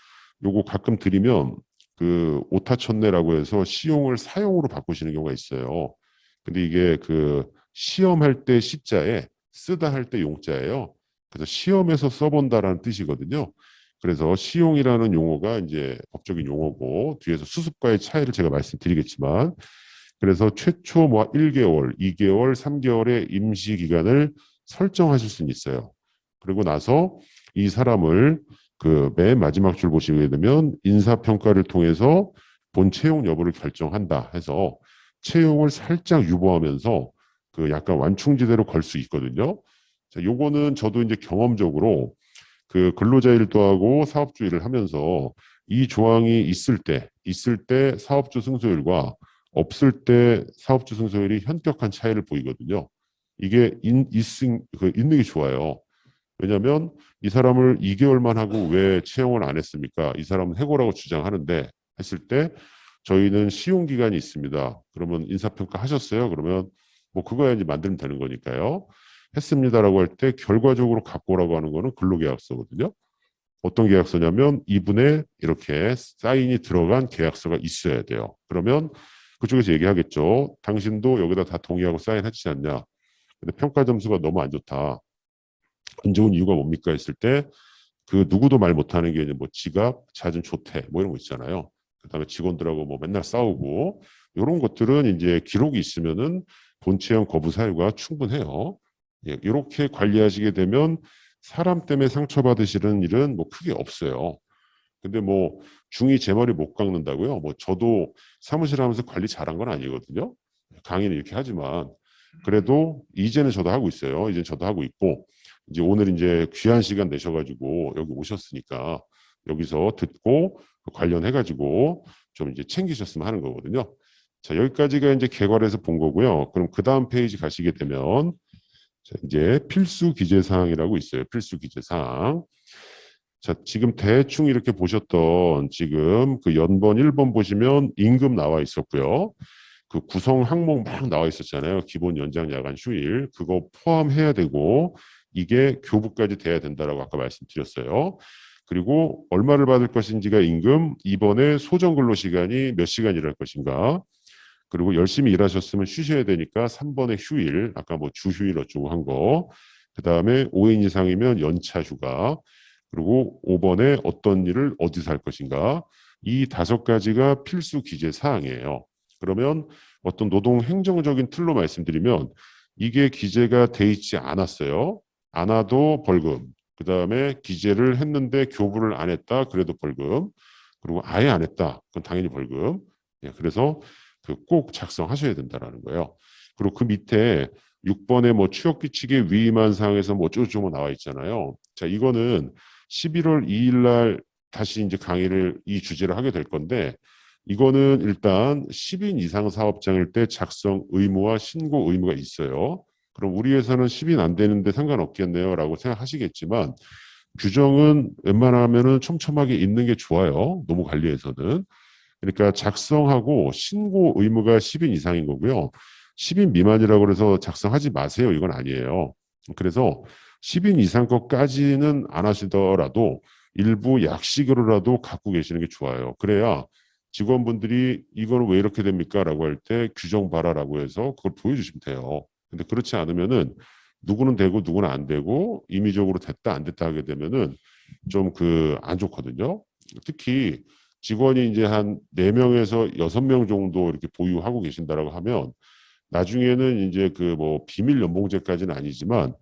요거 가끔 드리면 그 오타천내라고 해서 시용을 사용으로 바꾸시는 경우가 있어요. 근데 이게 그 시험할 때 시자에 쓰다 할 때 용자예요. 그래서 시험에서 써본다라는 뜻이거든요. 그래서 시용이라는 용어가 이제 법적인 용어고 뒤에서 수습과의 차이를 제가 말씀드리겠지만 그래서 최초 뭐 1개월, 2개월, 3개월의 임시 기간을 설정하실 수는 있어요. 그리고 나서 이 사람을 그 맨 마지막 줄 보시게 되면 인사평가를 통해서 본 채용 여부를 결정한다 해서 채용을 살짝 유보하면서 그 약간 완충지대로 걸 수 있거든요. 자, 요거는 저도 이제 경험적으로 그 근로자 일도하고 사업주의를 하면서 이 조항이 있을 때 사업주 승소율과 없을 때 사업주 승소율이 현격한 차이를 보이거든요. 이게 있는 게 좋아요. 왜냐하면 이 사람을 2개월만 하고 왜 채용을 안 했습니까? 이 사람은 해고라고 주장하는데 했을 때 저희는 시용 기간이 있습니다. 그러면 인사평가 하셨어요? 그러면 뭐 그거야 이제 만들면 되는 거니까요. 했습니다라고 할 때 결과적으로 갖고 오라고 하는 거는 근로계약서거든요. 어떤 계약서냐면 이분의 이렇게 사인이 들어간 계약서가 있어야 돼요. 그러면 그쪽에서 얘기하겠죠. 당신도 여기다 다 동의하고 사인하지 않냐. 근데 평가 점수가 너무 안 좋다. 안 좋은 이유가 뭡니까 했을 때 그 누구도 말 못하는 게 이제 뭐 지갑, 잦은 조퇴 뭐 이런 거 있잖아요. 그다음에 직원들하고 뭐 맨날 싸우고 이런 것들은 이제 기록이 있으면은 본체형 거부 사유가 충분해요. 예, 이렇게 관리하시게 되면 사람 때문에 상처받으시는 일은 뭐 크게 없어요. 근데 뭐 중이 제 머리 못 깎는다고요? 뭐 저도 사무실 하면서 관리 잘한 건 아니거든요. 강의는 이렇게 하지만 그래도 이제는 저도 하고 있어요. 이제 저도 하고 있고 이제 오늘 이제 귀한 시간 내셔가지고 여기 오셨으니까 여기서 듣고 관련해가지고 좀 이제 챙기셨으면 하는 거거든요. 자, 여기까지가 이제 개괄해서 본 거고요. 그럼 그 다음 페이지 가시게 되면 자, 이제 필수 기재사항이라고 있어요. 필수 기재사항. 자, 지금 대충 이렇게 보셨던 지금 그 연번 1번 보시면 임금 나와 있었고요. 그 구성 항목 막 나와 있었잖아요. 기본 연장 야간 휴일 그거 포함해야 되고 이게 교부까지 돼야 된다라고 아까 말씀드렸어요. 그리고 얼마를 받을 것인지가 임금, 2번에 소정 근로 시간이 몇 시간 일할 것인가. 그리고 열심히 일하셨으면 쉬셔야 되니까 3번에 휴일, 아까 뭐 주휴일 어쩌고 한 거. 그다음에 5인 이상이면 연차 휴가. 그리고 5번에 어떤 일을 어디서 할 것인가. 이 5가지가 필수 기재 사항이에요. 그러면 어떤 노동 행정적인 틀로 말씀드리면 이게 기재가 돼 있지 않았어요. 안 와도 벌금. 그다음에 기재를 했는데 교부를 안 했다. 그래도 벌금. 그리고 아예 안 했다. 그건 당연히 벌금. 예, 그래서 그 꼭 작성하셔야 된다라는 거예요. 그리고 그 밑에 6번에 뭐 추역 규칙에 위임한 사항에서 뭐 어쩌고저쩌고 나와 있잖아요. 자, 이거는 11월 2일 날 다시 이제 강의를 이 주제를 하게 될 건데 이거는 일단 10인 이상 사업장일 때 작성 의무와 신고 의무가 있어요. 그럼 우리 회사는 10인 안 되는데 상관없겠네요라고 생각하시겠지만 규정은 웬만하면은 촘촘하게 있는 게 좋아요. 노무관리에서는. 그러니까 작성하고 신고 의무가 10인 이상인 거고요. 10인 미만이라고 해서 작성하지 마세요. 이건 아니에요. 그래서 10인 이상 것까지는 안 하시더라도 일부 약식으로라도 갖고 계시는 게 좋아요. 그래야 직원분들이 이거는 왜 이렇게 됩니까? 라고 할 때 규정 봐라라고 해서 그걸 보여주시면 돼요. 근데 그렇지 않으면은 누구는 되고 누구는 안 되고 임의적으로 됐다 안 됐다 하게 되면은 좀 그 안 좋거든요. 특히 직원이 이제 한 4명에서 6명 정도 이렇게 보유하고 계신다라고 하면 나중에는 이제 그 뭐 비밀 연봉제까지는 아니지만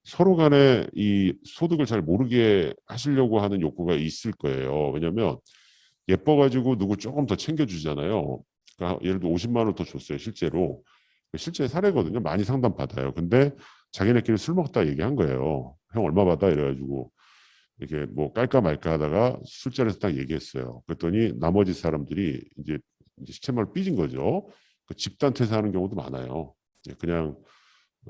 서로 간에 이 소득을 잘 모르게 하시려고 하는 욕구가 있을 거예요. 왜냐하면 예뻐가지고 누구 조금 더 챙겨주잖아요. 그러니까 예를 들어 50만 원 더 줬어요. 실제로. 실제 사례거든요. 많이 상담 받아요. 근데 자기네끼리 술 먹다 얘기한 거예요. 형 얼마 받아? 이래가지고 이렇게 뭐 깔까 말까 하다가 술자리에서 딱 얘기했어요. 그랬더니 나머지 사람들이 이제 시체말 삐진 거죠. 그 집단 퇴사하는 경우도 많아요. 그냥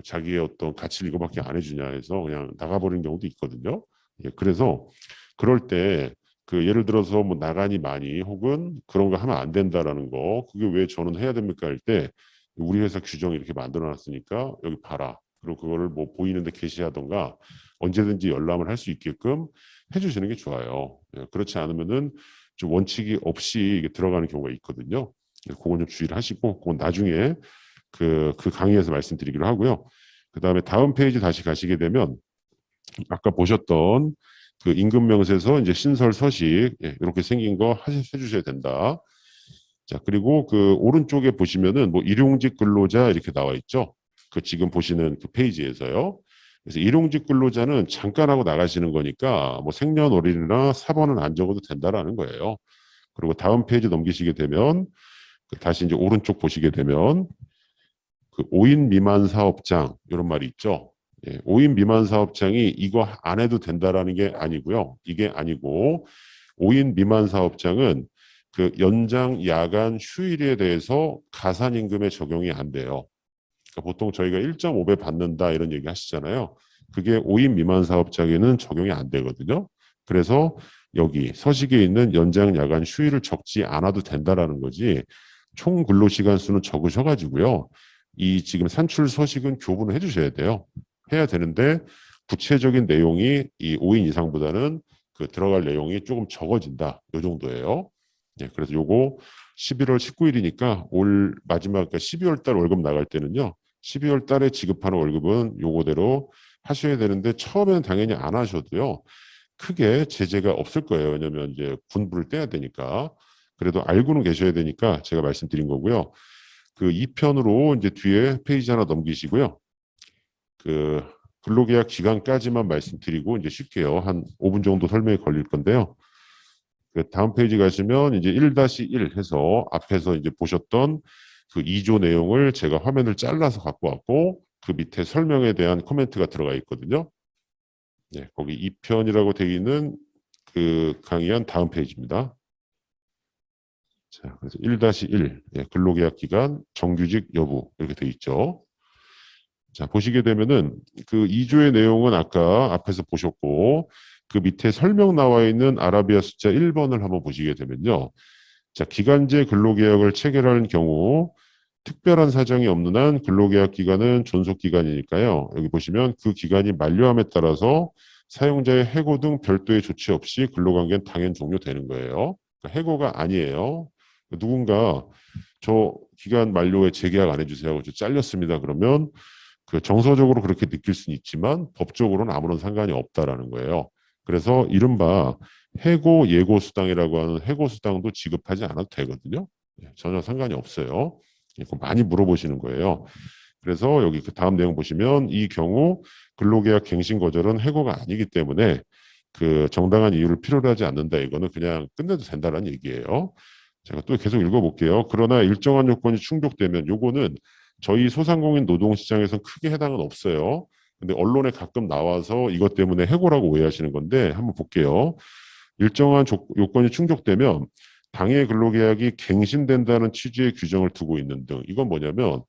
자기의 어떤 가치를 이거밖에 안 해주냐 해서 그냥 나가버리는 경우도 있거든요. 예, 그래서 그럴 때 그 예를 들어서 뭐 나가니 많이 혹은 그런 거 하면 안 된다라는 거 그게 왜 저는 해야 됩니까 할 때 우리 회사 규정이 이렇게 만들어 놨으니까 여기 봐라. 그리고 그거를 뭐 보이는데 게시하던가 언제든지 열람을 할 수 있게끔 해주시는 게 좋아요. 예, 그렇지 않으면은 좀 원칙이 없이 이게 들어가는 경우가 있거든요. 그건 좀 주의를 하시고 그건 나중에 그 강의에서 말씀드리기로 하고요. 그 다음에 다음 페이지 다시 가시게 되면 아까 보셨던 그 임금 명세서 이제 신설 서식 예, 이렇게 생긴 거 해주셔야 된다. 자 그리고 그 오른쪽에 보시면은 뭐 일용직 근로자 이렇게 나와 있죠. 그 지금 보시는 그 페이지에서요. 그래서 일용직 근로자는 잠깐 하고 나가시는 거니까 뭐 생년월일이나 사번은 안 적어도 된다라는 거예요. 그리고 다음 페이지 넘기시게 되면 다시 이제 오른쪽 보시게 되면 그 5인 미만 사업장 이런 말이 있죠. 예, 5인 미만 사업장이 이거 안 해도 된다라는 게 아니고요. 이게 아니고 5인 미만 사업장은 그 연장 야간 휴일에 대해서 가산임금에 적용이 안 돼요. 그러니까 보통 저희가 1.5배 받는다 이런 얘기 하시잖아요. 그게 5인 미만 사업장에는 적용이 안 되거든요. 그래서 여기 서식에 있는 연장 야간 휴일을 적지 않아도 된다라는 거지 총 근로시간 수는 적으셔가지고요. 이 지금 산출 서식은 교부를 해주셔야 돼요. 해야 되는데 구체적인 내용이 이 5인 이상보다는 그 들어갈 내용이 조금 적어진다. 이 정도예요. 네, 그래서 요거 11월 19일이니까 올 마지막 그러니까 12월 달 월급 나갈 때는요. 12월 달에 지급하는 월급은 요거대로 하셔야 되는데 처음에는 당연히 안 하셔도요. 크게 제재가 없을 거예요. 왜냐면 이제 분부를 떼야 되니까. 그래도 알고는 계셔야 되니까 제가 말씀드린 거고요. 그 2편으로 이제 뒤에 페이지 하나 넘기시고요. 그 근로계약 기간까지만 말씀드리고 이제 쉽게요. 한 5분 정도 설명이 걸릴 건데요. 그 다음 페이지 가시면 이제 1-1 해서 앞에서 이제 보셨던 그 2조 내용을 제가 화면을 잘라서 갖고 왔고 그 밑에 설명에 대한 코멘트가 들어가 있거든요. 네, 거기 2편이라고 되어 있는 그 강의한 다음 페이지입니다. 자, 그래서 1-1 예, 근로계약 기간 정규직 여부 이렇게 되어 있죠. 자, 보시게 되면은 그 2조의 내용은 아까 앞에서 보셨고 그 밑에 설명 나와 있는 아라비아 숫자 1번을 한번 보시게 되면요. 자, 기간제 근로계약을 체결하는 경우 특별한 사정이 없는 한 근로계약 기간은 존속 기간이니까요. 여기 보시면 그 기간이 만료함에 따라서 사용자의 해고 등 별도의 조치 없이 근로관계는 당연 종료되는 거예요. 그러니까 해고가 아니에요. 누군가 저 기간 만료에 재계약 안 해주세요. 저 잘렸습니다. 그러면 그 정서적으로 그렇게 느낄 수는 있지만 법적으로는 아무런 상관이 없다라는 거예요. 그래서 이른바 해고 예고 수당이라고 하는 해고 수당도 지급하지 않아도 되거든요. 전혀 상관이 없어요. 이거 많이 물어보시는 거예요. 그래서 여기 그 다음 내용 보시면 이 경우 근로계약 갱신 거절은 해고가 아니기 때문에 그 정당한 이유를 필요로 하지 않는다. 이거는 그냥 끝내도 된다는 얘기예요. 제가 또 계속 읽어볼게요. 그러나 일정한 요건이 충족되면 요거는 저희 소상공인 노동시장에서 크게 해당은 없어요. 근데 언론에 가끔 나와서 이것 때문에 해고라고 오해하시는 건데 한번 볼게요. 일정한 요건이 충족되면 당해 근로계약이 갱신된다는 취지의 규정을 두고 있는 등 이건 뭐냐면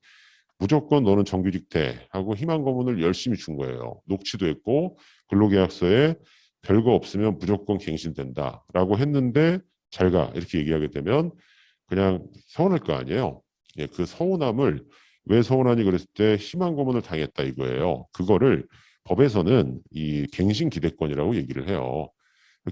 무조건 너는 정규직 돼 하고 희망 고문을 열심히 준 거예요. 녹취도 했고 근로계약서에 별거 없으면 무조건 갱신된다라고 했는데 잘 가 이렇게 얘기하게 되면 그냥 서운할 거 아니에요. 예, 그 서운함을 왜 서운하니 그랬을 때 희망 고문을 당했다 이거예요. 그거를 법에서는 이 갱신 기대권이라고 얘기를 해요.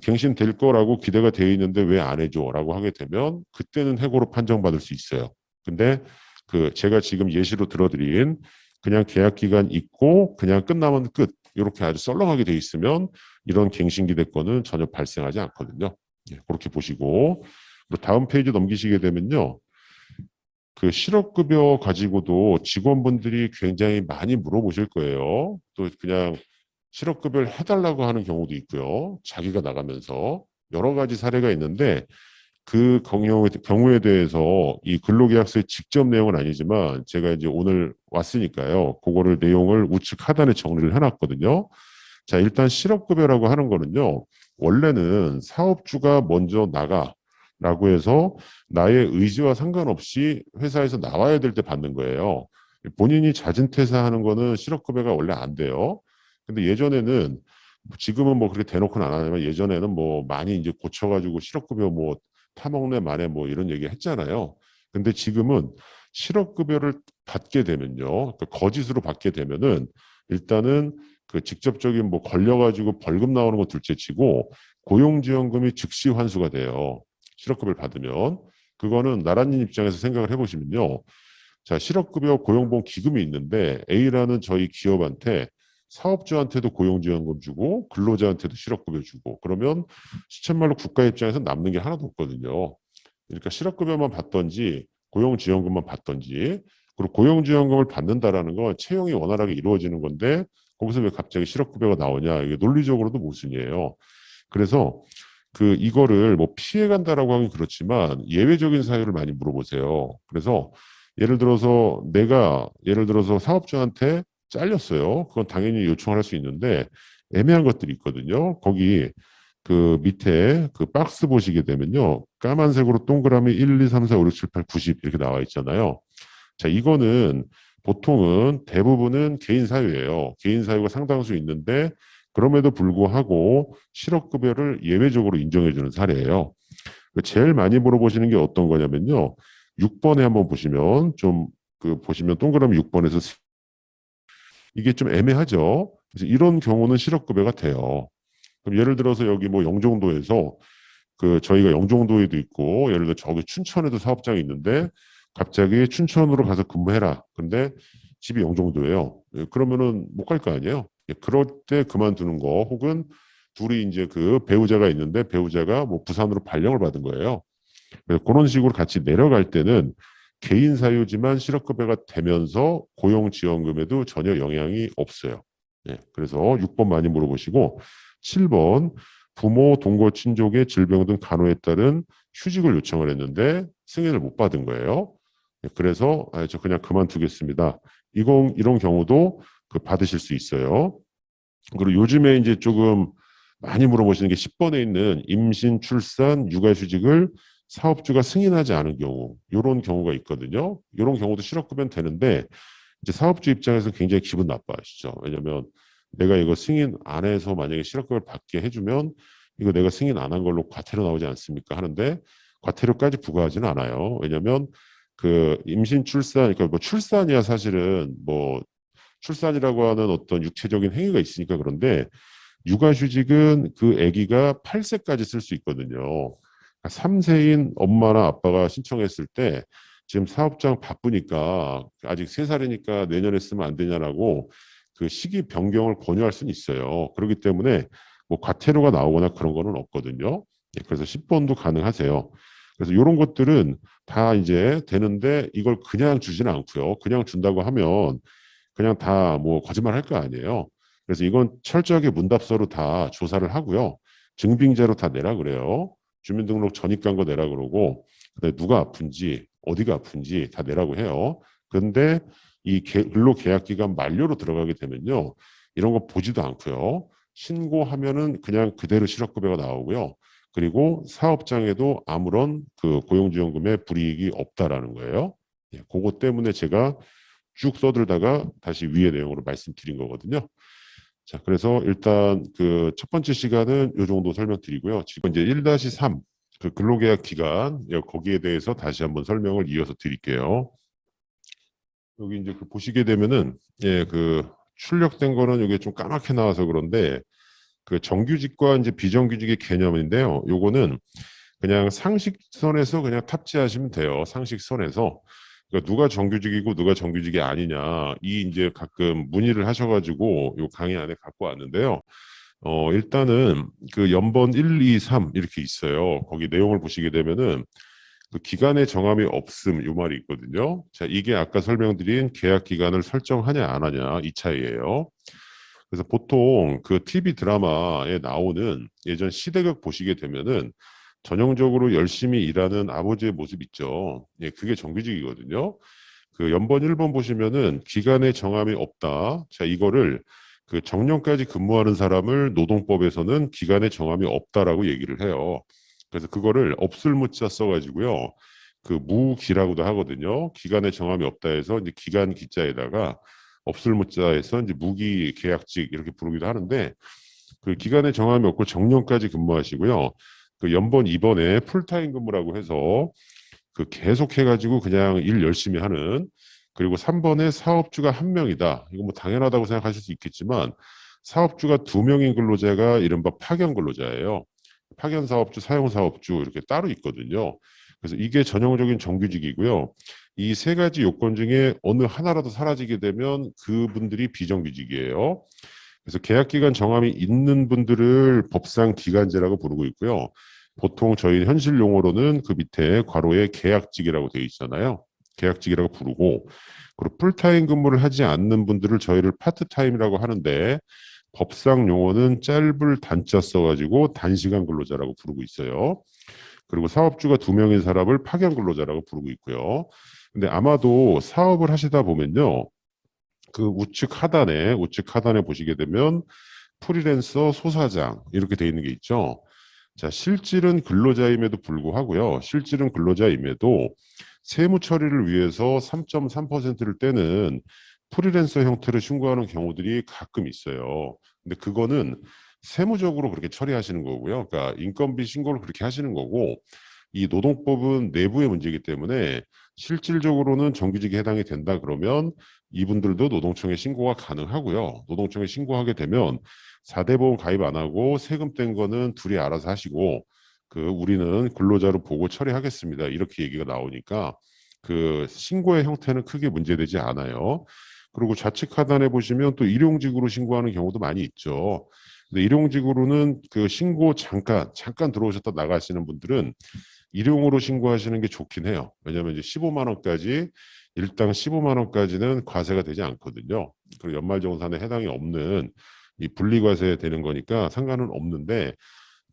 갱신될 거라고 기대가 돼 있는데 왜 안 해줘라고 하게 되면 그때는 해고로 판정받을 수 있어요. 근데 그 제가 지금 예시로 들어드린 그냥 계약 기간 있고 그냥 끝나면 끝 이렇게 아주 썰렁하게 돼 있으면 이런 갱신 기대권은 전혀 발생하지 않거든요. 예, 그렇게 보시고 다음 페이지 넘기시게 되면요. 그 실업급여 가지고도 직원분들이 굉장히 많이 물어보실 거예요. 또 그냥 실업급여를 해달라고 하는 경우도 있고요. 자기가 나가면서 여러 가지 사례가 있는데 그 경우에 대해서 이 근로계약서의 직접 내용은 아니지만 제가 이제 오늘 왔으니까요. 그거를 내용을 우측 하단에 정리를 해놨거든요. 자, 일단 실업급여라고 하는 거는요. 원래는 사업주가 먼저 나가라고 해서 나의 의지와 상관없이 회사에서 나와야 될 때 받는 거예요. 본인이 자진 퇴사하는 거는 실업급여가 원래 안 돼요. 근데 예전에는 지금은 뭐 그렇게 대놓고는 안 하지만 예전에는 뭐 많이 이제 고쳐가지고 실업급여 뭐 타먹네 마네 뭐 이런 얘기 했잖아요. 근데 지금은 실업급여를 받게 되면요, 그 거짓으로 받게 되면은 일단은 그 직접적인 뭐 걸려가지고 벌금 나오는 거 둘째치고 고용지원금이 즉시 환수가 돼요. 실업급여를 받으면 그거는 나라님 입장에서 생각을 해보시면요. 자, 실업급여 고용보험 기금이 있는데 A라는 저희 기업한테 사업주한테도 고용지원금 주고 근로자한테도 실업급여 주고 그러면 시쳇말로 국가 입장에서 남는 게 하나도 없거든요. 그러니까 실업급여만 받던지 고용지원금만 받던지 그리고 고용지원금을 받는다라는 건 채용이 원활하게 이루어지는 건데 거기서 왜 갑자기 실업급여가 나오냐 이게 논리적으로도 모순이에요. 그래서 그 이거를 뭐 피해간다라고 하긴 그렇지만 예외적인 사유를 많이 물어보세요. 그래서 예를 들어서 사업주한테 잘렸어요. 그건 당연히 요청을 할 수 있는데 애매한 것들이 있거든요. 거기 그 밑에 그 박스 보시게 되면요. 까만색으로 동그라미 1, 2, 3, 4, 5, 6, 7, 8, 90 이렇게 나와 있잖아요. 자, 이거는 보통은 대부분은 개인 사유예요. 개인 사유가 상당수 있는데 그럼에도 불구하고 실업급여를 예외적으로 인정해주는 사례예요. 제일 많이 물어보시는 게 어떤 거냐면요. 6번에 한번 보시면 좀 그 보시면 동그라미 6번에서 이게 좀 애매하죠. 그래서 이런 경우는 실업급여가 돼요. 그럼 예를 들어서 여기 뭐 영종도에서 그 저희가 영종도에도 있고 예를 들어 저기 춘천에도 사업장이 있는데 갑자기 춘천으로 가서 근무해라. 근데 집이 영종도예요. 예, 그러면은 못 갈 거 아니에요. 예, 그럴 때 그만두는 거 혹은 둘이 이제 그 배우자가 있는데 배우자가 뭐 부산으로 발령을 받은 거예요. 그래서 그런 식으로 같이 내려갈 때는 개인 사유지만 실업급여가 되면서 고용지원금에도 전혀 영향이 없어요. 예, 그래서 6번 많이 물어보시고 7번 부모, 동거, 친족의 질병 등 간호에 따른 휴직을 요청을 했는데 승인을 못 받은 거예요. 예, 그래서 저 그냥 그만두겠습니다. 이런 경우도 그 받으실 수 있어요. 그리고 요즘에 이제 조금 많이 물어보시는 게 10번에 있는 임신, 출산, 육아휴직을 사업주가 승인하지 않은 경우, 이런 경우가 있거든요. 이런 경우도 실업급여는 되는데 이제 사업주 입장에서 굉장히 기분 나빠하시죠. 왜냐하면 내가 이거 승인 안 해서 만약에 실업급여를 받게 해주면 이거 내가 승인 안 한 걸로 과태료 나오지 않습니까? 하는데 과태료까지 부과하지는 않아요. 왜냐하면 그 임신, 출산, 그러니까 뭐 출산이야 사실은 뭐 출산이라고 하는 어떤 육체적인 행위가 있으니까 그런데 육아휴직은 그 아기가 8세까지 쓸 수 있거든요. 3세인 엄마나 아빠가 신청했을 때 지금 사업장 바쁘니까 아직 3살이니까 내년에 쓰면 안 되냐라고 그 시기 변경을 권유할 수는 있어요. 그렇기 때문에 뭐 과태료가 나오거나 그런 거는 없거든요. 예, 그래서 10번도 가능하세요. 그래서 이런 것들은 다 이제 되는데 이걸 그냥 주지는 않고요. 그냥 준다고 하면 그냥 다 뭐 거짓말 할 거 아니에요. 그래서 이건 철저하게 문답서로 다 조사를 하고요. 증빙자로 다 내라 그래요. 주민등록 전입한 거 내라 그러고 그다음에 누가 아픈지 어디가 아픈지 다 내라고 해요. 그런데 이 근로계약기간 만료로 들어가게 되면요. 이런 거 보지도 않고요. 신고하면은 그냥 그대로 실업급여가 나오고요. 그리고 사업장에도 아무런 그 고용지원금의 불이익이 없다라는 거예요. 예, 그거 때문에 제가 쭉 써들다가 다시 위의 내용으로 말씀드린 거거든요. 자, 그래서 일단 그 첫 번째 시간은 이 정도 설명드리고요. 지금 이제 1-3 그 근로계약 기간 거기에 대해서 다시 한번 설명을 이어서 드릴게요. 여기 이제 그 보시게 되면은 예, 그 출력된 거는 이게 좀 까맣게 나와서 그런데 그 정규직과 이제 비정규직의 개념인데요. 요거는 그냥 상식선에서 그냥 탑재하시면 돼요. 상식선에서. 그러니까 누가 정규직이고 누가 정규직이 아니냐. 이 이제 가끔 문의를 하셔가지고 요 강의 안에 갖고 왔는데요. 일단은 그 연번 1, 2, 3 이렇게 있어요. 거기 내용을 보시게 되면은 그 기간의 정함이 없음 요 말이 있거든요. 자, 이게 아까 설명드린 계약 기간을 설정하냐 안 하냐 이 차이예요. 그래서 보통 그 TV 드라마에 나오는 예전 시대극 보시게 되면은 전형적으로 열심히 일하는 아버지의 모습 있죠. 예, 그게 정규직이거든요. 그 연번 1번 보시면은 기간의 정함이 없다. 자, 이거를 그 정년까지 근무하는 사람을 노동법에서는 기간의 정함이 없다라고 얘기를 해요. 그래서 그거를 없을 무자 써가지고요. 그 무기라고도 하거든요. 기간의 정함이 없다 해서 이제 기간 기자에다가 없을 무자에서 이제 무기 계약직 이렇게 부르기도 하는데 그 기간에 정함이 없고 정년까지 근무하시고요. 그 연번 2번에 풀타임 근무라고 해서 그 계속 해가지고 그냥 일 열심히 하는, 그리고 3번에 사업주가 한 명이다. 이거 뭐 당연하다고 생각하실 수 있겠지만 사업주가 두 명인 근로자가 이른바 파견 근로자예요. 파견 사업주, 사용 사업주 이렇게 따로 있거든요. 그래서 이게 전형적인 정규직이고요. 이 세 가지 요건 중에 어느 하나라도 사라지게 되면 그분들이 비정규직이에요. 그래서 계약 기간 정함이 있는 분들을 법상 기간제라고 부르고 있고요. 보통 저희 현실 용어로는 그 밑에 괄호에 계약직이라고 되어 있잖아요. 계약직이라고 부르고, 그리고 풀타임 근무를 하지 않는 분들을 저희를 파트타임이라고 하는데 법상 용어는 짧을 단자 써가지고 단시간 근로자라고 부르고 있어요. 그리고 사업주가 두 명인 사람을 파견 근로자라고 부르고 있고요. 근데 아마도 사업을 하시다 보면요. 그 우측 하단에 보시게 되면 프리랜서 소사장 이렇게 돼 있는 게 있죠. 자, 실질은 근로자임에도 불구하고요. 실질은 근로자임에도 세무 처리를 위해서 3.3%를 떼는 프리랜서 형태를 신고하는 경우들이 가끔 있어요. 근데 그거는 세무적으로 그렇게 처리하시는 거고요. 그러니까 인건비 신고를 그렇게 하시는 거고, 이 노동법은 내부의 문제이기 때문에 실질적으로는 정규직에 해당이 된다 그러면 이분들도 노동청에 신고가 가능하고요. 노동청에 신고하게 되면 4대 보험 가입 안 하고 세금 뗀 거는 둘이 알아서 하시고, 그 우리는 근로자로 보고 처리하겠습니다. 이렇게 얘기가 나오니까 그 신고의 형태는 크게 문제되지 않아요. 그리고 좌측 하단에 보시면 또 일용직으로 신고하는 경우도 많이 있죠. 근데 일용직으로는 그 신고 잠깐 들어오셨다 나가시는 분들은 일용으로 신고하시는 게 좋긴 해요. 왜냐하면 이제 15만 원까지, 일당 15만 원까지는 과세가 되지 않거든요. 그리고 연말정산에 해당이 없는 이 분리과세 되는 거니까 상관은 없는데,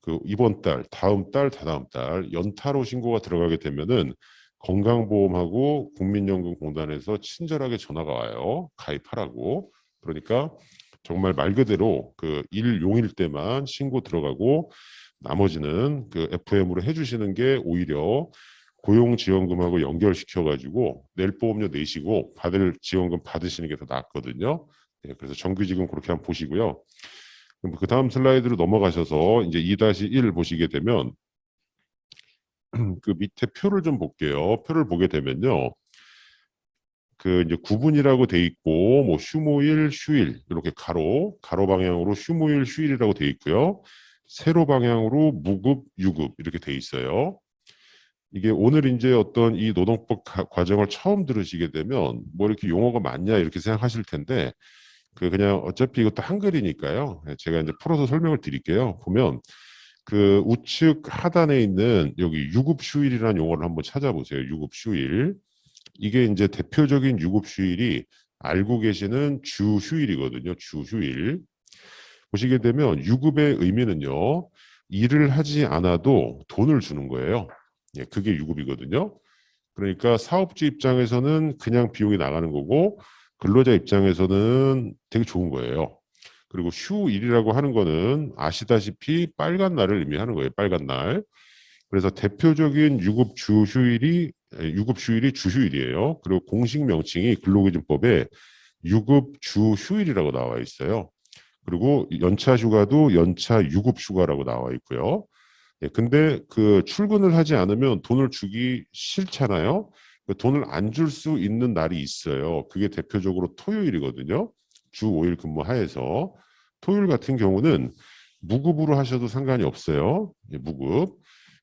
그 이번 달, 다음 달, 다다음 달 연타로 신고가 들어가게 되면은 건강보험하고 국민연금공단에서 친절하게 전화가 와요. 가입하라고. 그러니까 정말 말 그대로 그 일용일 때만 신고 들어가고 나머지는 그 FM으로 해주시는 게 오히려 고용지원금하고 연결시켜가지고 낼 보험료 내시고 받을 지원금 받으시는 게 더 낫거든요. 네, 그래서 정규직은 그렇게 한번 보시고요. 그럼 그 다음 슬라이드로 넘어가셔서 이제 2-1 보시게 되면 그 밑에 표를 좀 볼게요. 표를 보게 되면요. 그 이제 구분이라고 돼 있고 뭐 휴무일, 휴일 이렇게 가로 방향으로 휴무일, 휴일이라고 돼 있고요. 세로 방향으로 무급, 유급 이렇게 돼 있어요. 이게 오늘 이제 어떤 이 노동법 과정을 처음 들으시게 되면 뭐 이렇게 용어가 많냐 이렇게 생각하실 텐데 그 그냥 어차피 이것도 한글이니까요. 제가 이제 풀어서 설명을 드릴게요. 보면 그 우측 하단에 있는 여기 유급휴일이라는 용어를 한번 찾아보세요. 유급휴일. 이게 이제 대표적인 유급휴일이 알고 계시는 주휴일이거든요. 주휴일. 보시게 되면 유급의 의미는요. 일을 하지 않아도 돈을 주는 거예요. 예, 그게 유급이거든요. 그러니까 사업주 입장에서는 그냥 비용이 나가는 거고 근로자 입장에서는 되게 좋은 거예요. 그리고 휴일이라고 하는 거는 아시다시피 빨간 날을 의미하는 거예요. 빨간 날. 그래서 대표적인 유급 휴일이 주휴일이에요. 그리고 공식 명칭이 근로기준법에 유급 주휴일이라고 나와 있어요. 그리고 연차 휴가도 연차 유급 휴가라고 나와 있고요. 예, 근데 그 출근을 하지 않으면 돈을 주기 싫잖아요. 그 돈을 안 줄 수 있는 날이 있어요. 그게 대표적으로 토요일이거든요. 주 5일 근무하에서 토요일 같은 경우는 무급으로 하셔도 상관이 없어요. 예, 무급.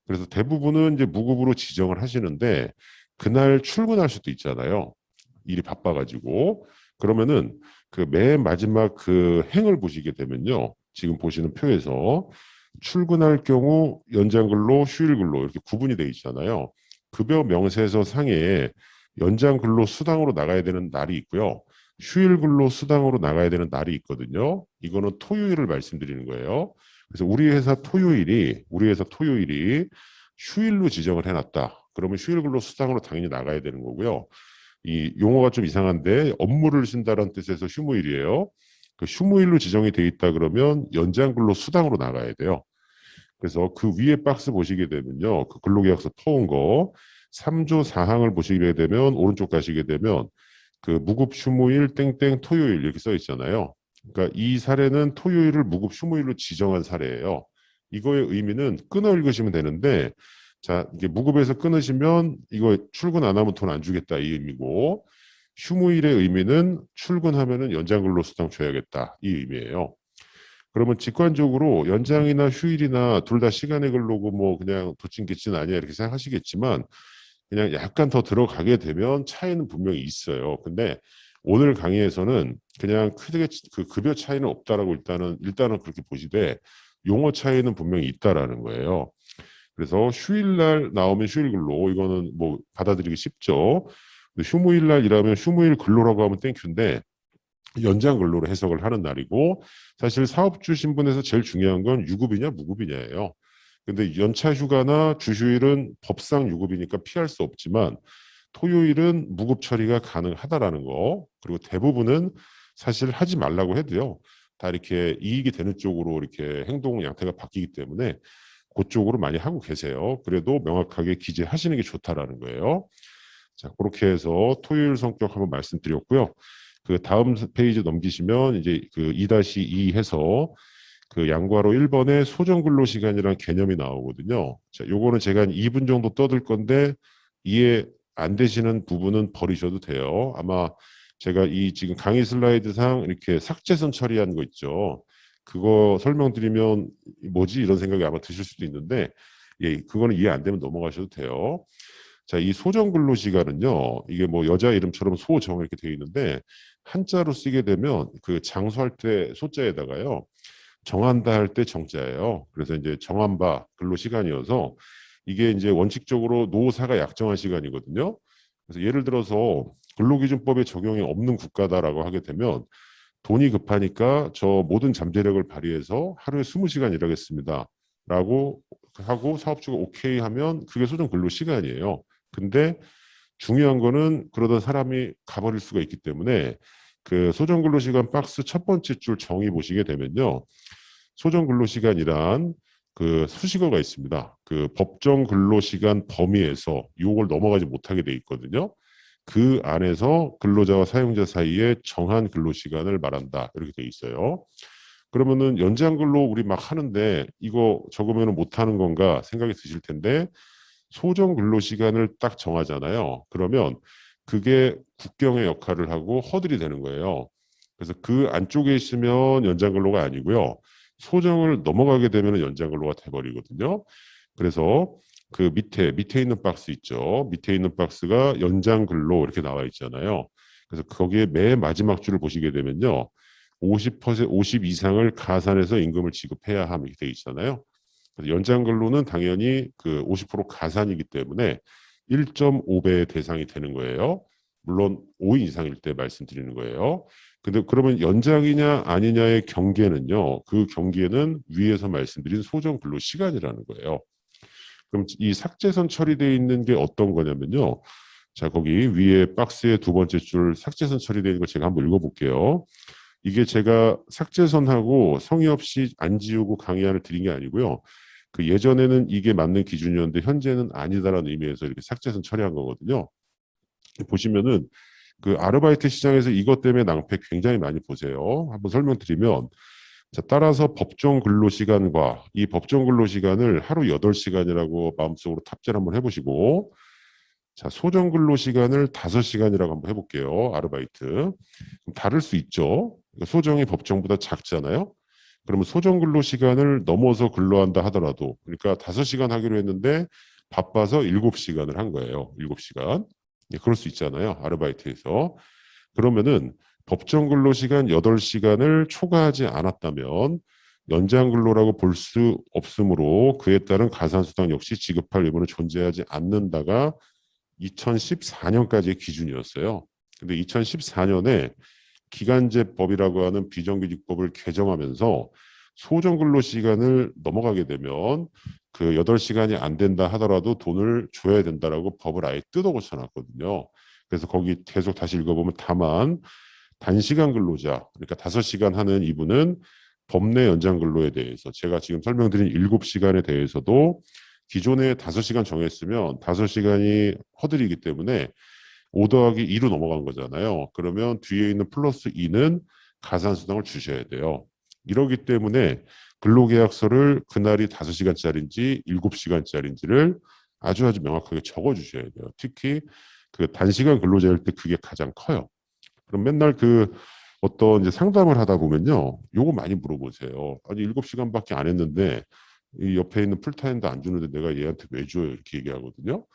그래서 대부분은 이제 무급으로 지정을 하시는데 그날 출근할 수도 있잖아요. 일이 바빠가지고. 그러면은 그 맨 마지막 그 행을 보시게 되면요. 지금 보시는 표에서 출근할 경우 연장근로, 휴일근로 이렇게 구분이 돼 있잖아요. 급여 명세서 상에 연장근로 수당으로 나가야 되는 날이 있고요. 휴일근로 수당으로 나가야 되는 날이 있거든요. 이거는 토요일을 말씀드리는 거예요. 그래서 우리 회사 토요일이 휴일로 지정을 해놨다. 그러면 휴일근로 수당으로 당연히 나가야 되는 거고요. 이 용어가 좀 이상한데 업무를 쉰다는 뜻에서 휴무일이에요. 그 휴무일로 지정이 돼 있다 그러면 연장근로 수당으로 나가야 돼요. 그래서 그 위에 박스 보시게 되면요. 그 근로계약서 퍼온 거 3조 4항을 보시게 되면 오른쪽 가시게 되면 그 무급 휴무일 땡땡 토요일 이렇게 써 있잖아요. 그러니까 이 사례는 토요일을 무급 휴무일로 지정한 사례예요. 이거의 의미는 끊어 읽으시면 되는데, 자, 이게 무급에서 끊으시면 이거 출근 안 하면 돈 안 주겠다 이 의미고, 휴무일의 의미는 출근하면은 연장 근로수당 줘야겠다 이 의미예요. 그러면 직관적으로 연장이나 휴일이나 둘 다 시간의 근로고 뭐 그냥 도찐개찐 아니야 이렇게 생각하시겠지만, 그냥 약간 더 들어가게 되면 차이는 분명히 있어요. 근데 오늘 강의에서는 그냥 크게 그 급여 차이는 없다라고 일단은 그렇게 보시되, 용어 차이는 분명히 있다라는 거예요. 그래서 휴일날 나오면 휴일 근로, 이거는 뭐 받아들이기 쉽죠. 휴무일날 일하면 휴무일 근로라고 하면 땡큐인데 연장 근로로 해석을 하는 날이고, 사실 사업주 신분에서 제일 중요한 건 유급이냐 무급이냐예요. 근데 연차 휴가나 주휴일은 법상 유급이니까 피할 수 없지만 토요일은 무급 처리가 가능하다라는 거. 그리고 대부분은 사실 하지 말라고 해도요, 다 이렇게 이익이 되는 쪽으로 이렇게 행동 양태가 바뀌기 때문에 그쪽으로 많이 하고 계세요. 그래도 명확하게 기재하시는 게 좋다라는 거예요. 자, 그렇게 해서 토요일 성격 한번 말씀드렸고요. 그 다음 페이지 넘기시면 이제 그 2-2 해서 그 양괄호 1번에 소정 근로 시간이라는 개념이 나오거든요. 자, 요거는 제가 한 2분 정도 떠들 건데 이해 안 되시는 부분은 버리셔도 돼요. 아마 제가 이 지금 강의 슬라이드상 이렇게 삭제선 처리한 거 있죠. 그거 설명드리면 뭐지 이런 생각이 아마 드실 수도 있는데, 예, 그거는 이해 안 되면 넘어가셔도 돼요. 자, 이 소정 근로 시간은요, 이게 뭐 여자 이름처럼 소정 이렇게 되어 있는데 한자로 쓰게 되면 그 장수할 때 소자에다가요, 정한다 할 때 정자예요. 그래서 이제 정한 바 근로 시간이어서 이게 이제 원칙적으로 노사가 약정한 시간이거든요. 그래서 예를 들어서 근로기준법에 적용이 없는 국가다라고 하게 되면 돈이 급하니까 저 모든 잠재력을 발휘해서 하루에 20시간 일하겠습니다. 라고 하고 사업주가 오케이 하면 그게 소정 근로 시간이에요. 근데 중요한 거는 그러던 사람이 가버릴 수가 있기 때문에 그 소정 근로 시간 박스 첫 번째 줄 정의 보시게 되면요, 소정 근로 시간이란 그 수식어가 있습니다. 그 법정 근로 시간 범위에서 이걸 넘어가지 못하게 돼 있거든요. 그 안에서 근로자와 사용자 사이에 정한 근로 시간을 말한다 이렇게 돼 있어요. 그러면은 연장 근로 우리 막 하는데 이거 적으면 못 하는 건가 생각이 드실 텐데, 소정 근로 시간을 딱 정하잖아요. 그러면 그게 국경의 역할을 하고 허들이 되는 거예요. 그래서 그 안쪽에 있으면 연장 근로가 아니고요, 소정을 넘어가게 되면 연장 근로가 돼버리거든요. 그래서 그 밑에 있는 박스 있죠. 밑에 있는 박스가 연장 근로 이렇게 나와 있잖아요. 그래서 거기에 맨 마지막 줄을 보시게 되면요, 50 이상을 가산해서 임금을 지급해야 함 이렇게 돼 있잖아요. 그래서 연장 근로는 당연히 그 50% 가산이기 때문에 1.5배의 대상이 되는 거예요. 물론 5인 이상일 때 말씀드리는 거예요. 근데 그러면 연장이냐 아니냐의 경계는요, 그 경계는 위에서 말씀드린 소정 근로 시간이라는 거예요. 그럼 이 삭제선 처리되어 있는 게 어떤 거냐면요. 자, 거기 위에 박스의 두 번째 줄 삭제선 처리되어 있는 거 제가 한번 읽어볼게요. 이게 제가 삭제선하고 성의 없이 안 지우고 강의안을 드린 게 아니고요. 그 예전에는 이게 맞는 기준이었는데 현재는 아니다라는 의미에서 이렇게 삭제선 처리한 거거든요. 보시면은 그 아르바이트 시장에서 이것 때문에 낭패 굉장히 많이 보세요. 한번 설명드리면, 자, 따라서 법정 근로시간과 이 법정 근로시간을 하루 8시간이라고 마음속으로 탑재를 한번 해보시고, 자, 소정 근로시간을 5시간이라고 한번 해볼게요. 아르바이트. 그럼 다를 수 있죠. 소정이 법정보다 작잖아요. 그러면 소정 근로시간을 넘어서 근로한다 하더라도, 그러니까 5시간 하기로 했는데 바빠서 7시간을 한 거예요. 7시간. 예, 그럴 수 있잖아요. 아르바이트에서. 그러면은 법정 근로시간 8시간을 초과하지 않았다면 연장 근로라고 볼 수 없으므로 그에 따른 가산수당 역시 지급할 의무는 존재하지 않는다가 2014년까지의 기준이었어요. 근데 2014년에 기간제법이라고 하는 비정규직법을 개정하면서 소정 근로 시간을 넘어가게 되면 그 8시간이 안 된다 하더라도 돈을 줘야 된다라고 법을 아예 뜯어 고쳐놨거든요. 그래서 거기 계속 다시 읽어보면, 다만 단시간 근로자, 그러니까 5시간 하는 이분은 법내 연장 근로에 대해서 제가 지금 설명드린 7시간에 대해서도 기존에 5시간 정했으면 5시간이 허들이기 때문에 5 더하기 2로 넘어간 거잖아요. 그러면 뒤에 있는 플러스 2는 가산수당을 주셔야 돼요. 이러기 때문에 근로계약서를 그날이 5시간짜리인지 7시간짜리인지를 아주 명확하게 적어주셔야 돼요. 특히 그 단시간 근로자일 때 그게 가장 커요. 그럼 맨날 그 어떤 이제 상담을 하다 보면요, 요거 많이 물어보세요. 아니 7시간밖에 안 했는데 이 옆에 있는 풀타임도 안 주는데 내가 얘한테 왜 줘요? 이렇게 얘기하거든요.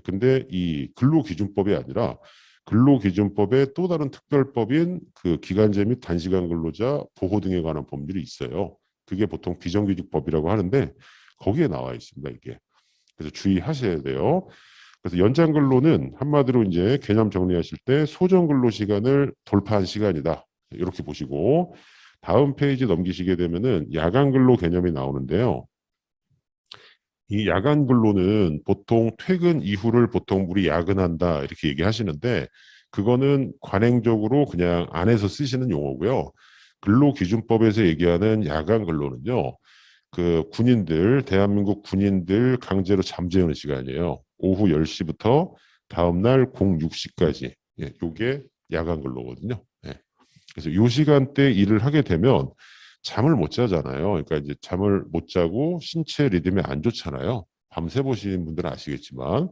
근데 이 근로기준법이 아니라 근로기준법의 또 다른 특별법인 그 기간제 및 단시간 근로자 보호 등에 관한 법률이 있어요. 그게 보통 비정규직법이라고 하는데 거기에 나와 있습니다, 이게. 그래서 주의하셔야 돼요. 그래서 연장 근로는 한마디로 이제 개념 정리하실 때 소정 근로 시간을 돌파한 시간이다. 이렇게 보시고 다음 페이지 넘기시게 되면은 야간 근로 개념이 나오는데요. 이 야간 근로는 보통 퇴근 이후를 보통 우리 야근한다 이렇게 얘기하시는데 그거는 관행적으로 그냥 안에서 쓰시는 용어고요. 근로기준법에서 얘기하는 야간 근로는요. 그 군인들, 대한민국 군인들 강제로 잠재우는 시간이에요. 오후 10시부터 다음날 06시까지. 예, 요게 야간 근로거든요. 예. 그래서 요 시간대 일을 하게 되면 잠을 못 자잖아요. 그러니까 이제 잠을 못 자고 신체 리듬이 안 좋잖아요. 밤새 보시는 분들은 아시겠지만.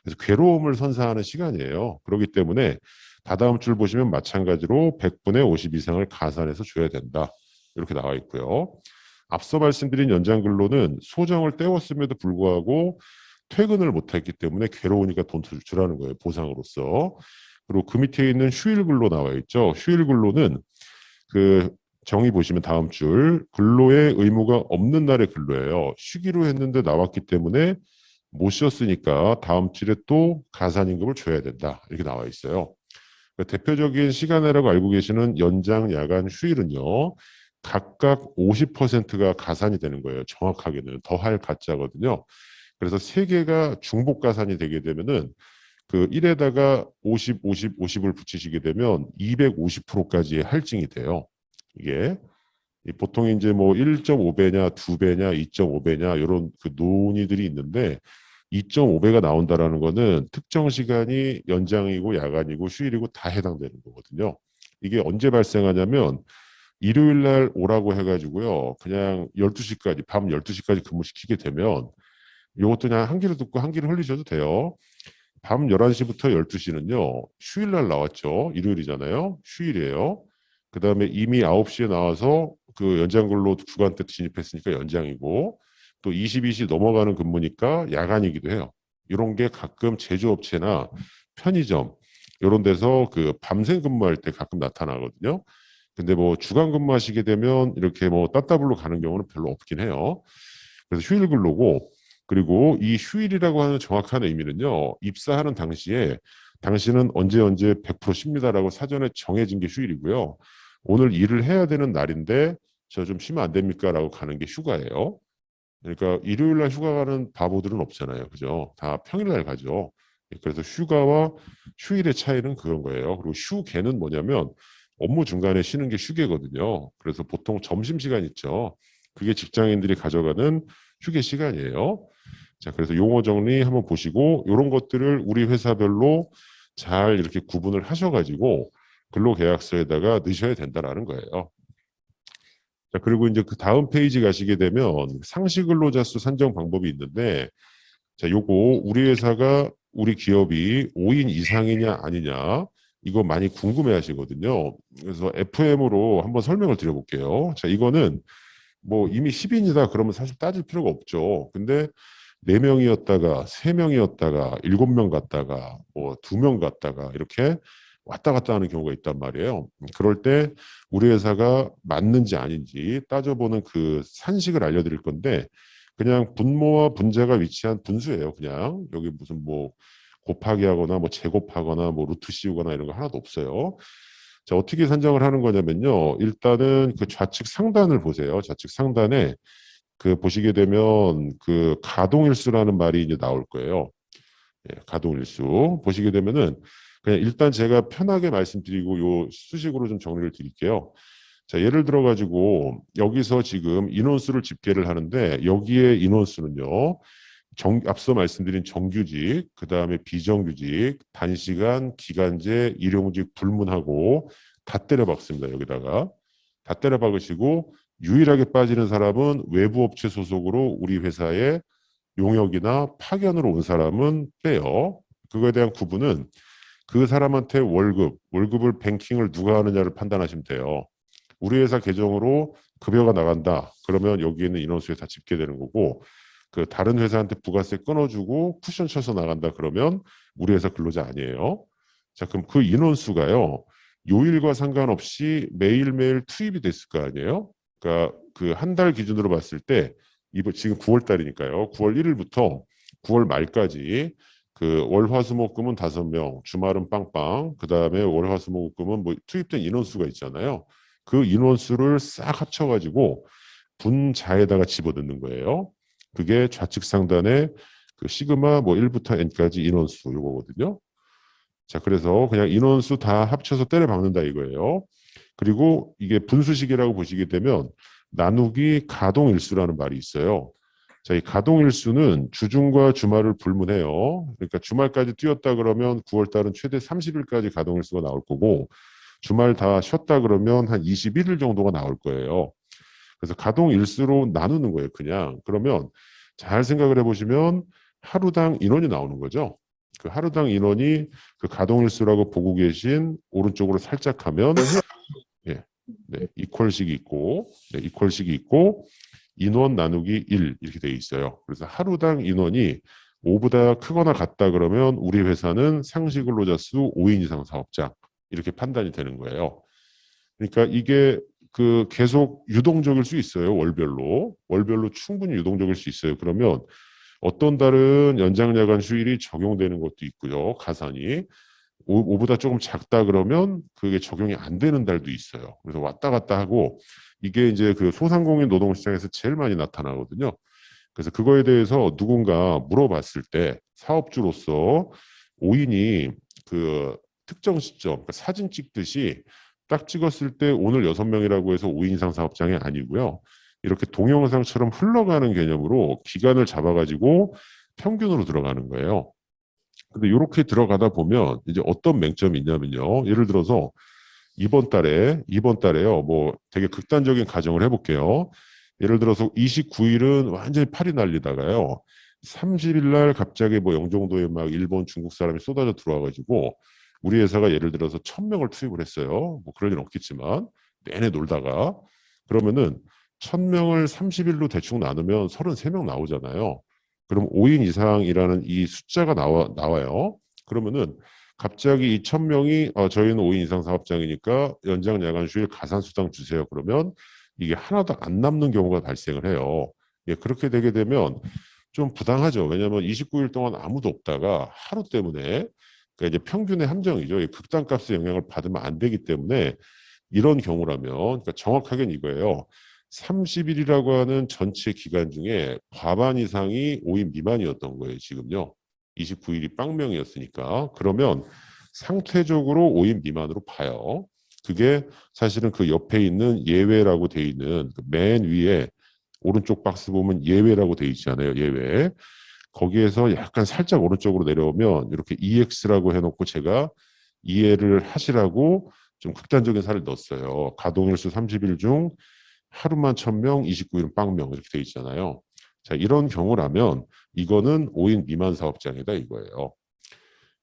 그래서 괴로움을 선사하는 시간이에요. 그렇기 때문에 다다음 줄 보시면 마찬가지로 100분의 50 이상을 가산해서 줘야 된다. 이렇게 나와 있고요. 앞서 말씀드린 연장 근로는 소정을 때웠음에도 불구하고 퇴근을 못했기 때문에 괴로우니까 돈 주라는 거예요. 보상으로서. 그리고 그 밑에 있는 휴일 근로 나와 있죠. 휴일 근로는 그 정의 보시면 다음 줄 근로에 의무가 없는 날의 근로예요. 쉬기로 했는데 나왔기 때문에 못 쉬었으니까 다음 주에 또 가산임금을 줘야 된다. 이렇게 나와 있어요. 그러니까 대표적인 시간이라고 알고 계시는 연장, 야간, 휴일은요. 각각 50%가 가산이 되는 거예요. 정확하게는 더할 가짜거든요. 그래서 세 개가 중복 가산이 되게 되면은 그 1에다가 50, 50, 50을 붙이시게 되면 250%까지 할증이 돼요. 이게 보통 이제 뭐 1.5배냐, 2배냐, 2.5배냐 이런 그 논의들이 있는데 2.5배가 나온다라는 거는 특정 시간이 연장이고 야간이고 휴일이고 다 해당되는 거거든요. 이게 언제 발생하냐면 일요일 날 오라고 해가지고요. 그냥 12시까지, 밤 12시까지 근무시키게 되면 이것도 그냥 한 귀로 듣고 한 귀로 흘리셔도 돼요. 밤 11시부터 12시는요. 휴일 날 나왔죠. 일요일이잖아요. 휴일이에요. 그 다음에 이미 9시에 나와서 그 연장 근로 주간 때 진입했으니까 연장이고 또 22시 넘어가는 근무니까 야간이기도 해요. 이런 게 가끔 제조업체나 편의점 이런 데서 그 밤샘 근무할 때 가끔 나타나거든요. 근데 뭐 주간 근무하시게 되면 이렇게 뭐 따따블로 가는 경우는 별로 없긴 해요. 그래서 휴일 근로고 그리고 이 휴일이라고 하는 정확한 의미는요. 입사하는 당시에 당신은 언제 100% 쉽니다라고 사전에 정해진 게 휴일이고요. 오늘 일을 해야 되는 날인데 저 좀 쉬면 안 됩니까? 라고 가는 게 휴가예요. 그러니까 일요일 날 휴가 가는 바보들은 없잖아요. 그죠? 다 평일 날 가죠. 그래서 휴가와 휴일의 차이는 그런 거예요. 그리고 휴게는 뭐냐면 업무 중간에 쉬는 게 휴게거든요. 그래서 보통 점심시간 있죠. 그게 직장인들이 가져가는 휴게 시간이에요. 자, 그래서 용어 정리 한번 보시고 이런 것들을 우리 회사별로 잘 이렇게 구분을 하셔가지고 근로계약서에다가 넣으셔야 된다라는 거예요. 자, 그리고 이제 그 다음 페이지 가시게 되면 상시 근로자 수 산정 방법이 있는데 자, 요거 우리 회사가 우리 기업이 5인 이상이냐 아니냐 이거 많이 궁금해 하시거든요. 그래서 FM으로 한번 설명을 드려볼게요. 자, 이거는 뭐 이미 10인이다 그러면 사실 따질 필요가 없죠. 근데 4명이었다가 3명이었다가 7명 갔다가 뭐 2명 갔다가 이렇게 왔다 갔다 하는 경우가 있단 말이에요. 그럴 때 우리 회사가 맞는지 아닌지 따져보는 그 산식을 알려드릴 건데 그냥 분모와 분자가 위치한 분수예요. 그냥 여기 무슨 뭐 곱하기 하거나 뭐 제곱하거나 뭐 루트 씌우거나 이런 거 하나도 없어요. 자, 어떻게 산정을 하는 거냐면요. 일단은 그 좌측 상단을 보세요. 좌측 상단에 그 보시게 되면 그 가동일수라는 말이 이제 나올 거예요. 예, 가동일수 보시게 되면은 그냥 일단 제가 편하게 말씀드리고 요 수식으로 좀 정리를 드릴게요. 자, 예를 들어 가지고 여기서 지금 인원수를 집계를 하는데 여기에 인원수는요. 앞서 말씀드린 정규직, 그 다음에 비정규직, 단시간, 기간제, 일용직 불문하고 다 때려 박습니다. 여기다가 다 때려 박으시고 유일하게 빠지는 사람은 외부 업체 소속으로 우리 회사에 용역이나 파견으로 온 사람은 빼요. 그거에 대한 구분은 그 사람한테 월급을 뱅킹을 누가 하느냐를 판단하시면 돼요. 우리 회사 계정으로 급여가 나간다. 그러면 여기 있는 인원수에 다 집계되는 거고 그 다른 회사한테 부가세 끊어주고 쿠션 쳐서 나간다. 그러면 우리 회사 근로자 아니에요. 자, 그럼 그 인원수가요. 요일과 상관없이 매일매일 투입이 됐을 거 아니에요. 그러니까 그 한 달 기준으로 봤을 때 이번 지금 9월 달이니까요. 9월 1일부터 9월 말까지 그 월화수목금은 5명, 주말은 빵빵. 그다음에 월화수목금은 뭐 투입된 인원수가 있잖아요. 그 인원수를 싹 합쳐가지고 분자에다가 집어넣는 거예요. 그게 좌측 상단에 그 시그마 뭐 1부터 n까지 인원수 이거거든요. 자, 그래서 그냥 인원수 다 합쳐서 때려 박는다 이거예요. 그리고 이게 분수식이라고 보시게 되면 나누기 가동일수라는 말이 있어요. 자, 이 가동일수는 주중과 주말을 불문해요. 그러니까 주말까지 뛰었다 그러면 9월 달은 최대 30일까지 가동일수가 나올 거고 주말 다 쉬었다 그러면 한 21일 정도가 나올 거예요. 그래서 가동일수로 나누는 거예요, 그냥. 그러면 잘 생각을 해보시면 하루당 인원이 나오는 거죠. 그 하루당 인원이 그 가동일수라고 보고 계신 오른쪽으로 살짝 하면 예, 네, 이퀄식이 있고 이퀄식이 있고 인원 나누기 1 이렇게 돼 있어요. 그래서 하루당 인원이 5보다 크거나 같다 그러면 우리 회사는 상시 근로자 수 5인 이상 사업장 이렇게 판단이 되는 거예요. 그러니까 이게 그 계속 유동적일 수 있어요. 월별로 충분히 유동적일 수 있어요. 그러면 어떤 달은 연장 야간 휴일이 적용되는 것도 있고요. 가산이 5보다 조금 작다 그러면 그게 적용이 안 되는 달도 있어요. 그래서 왔다 갔다 하고 이게 이제 그 소상공인 노동시장에서 제일 많이 나타나거든요. 그래서 그거에 대해서 누군가 물어봤을 때 사업주로서 5인이 그 특정 시점, 그러니까 사진 찍듯이 딱 찍었을 때 오늘 6명이라고 해서 5인 이상 사업장이 아니고요. 이렇게 동영상처럼 흘러가는 개념으로 기간을 잡아가지고 평균으로 들어가는 거예요. 근데 이렇게 들어가다 보면 이제 어떤 맹점이 있냐면요. 예를 들어서 이번 달에요. 뭐 되게 극단적인 가정을 해볼게요. 예를 들어서 29일은 완전히 팔이 날리다가요. 30일 날 갑자기 뭐 영종도에 막 일본, 중국 사람이 쏟아져 들어와가지고 우리 회사가 예를 들어서 1,000명을 투입을 했어요. 뭐 그럴 일은 없겠지만 내내 놀다가 그러면은 1,000명을 30일로 대충 나누면 33명 나오잖아요. 그럼 5인 이상이라는 이 숫자가 나와요. 그러면은 갑자기 이 1,000명이 저희는 5인 이상 사업장이니까 연장 야간 휴일 가산 수당 주세요. 그러면 이게 하나도 안 남는 경우가 발생을 해요. 예, 그렇게 되게 되면 좀 부당하죠. 왜냐하면 29일 동안 아무도 없다가 하루 때문에 그러니까 이제 평균의 함정이죠. 극단값의 영향을 받으면 안 되기 때문에 이런 경우라면 그러니까 정확하게는 이거예요. 30일이라고 하는 전체 기간 중에 과반 이상이 5인 미만이었던 거예요. 지금요. 29일이 빵명이었으니까. 그러면 상태적으로 5인 미만으로 봐요. 그게 사실은 그 옆에 있는 예외라고 돼 있는 그맨 위에 오른쪽 박스 보면 예외라고 돼 있잖아요. 예외. 거기에서 약간 살짝 오른쪽으로 내려오면 이렇게 EX라고 해놓고 제가 이해를 하시라고 좀 극단적인 사를 넣었어요. 가동일수 30일 중 하루만 1,000명, 29일은 빵명 이렇게 돼 있잖아요. 자, 이런 경우라면 이거는 5인 미만 사업장이다 이거예요.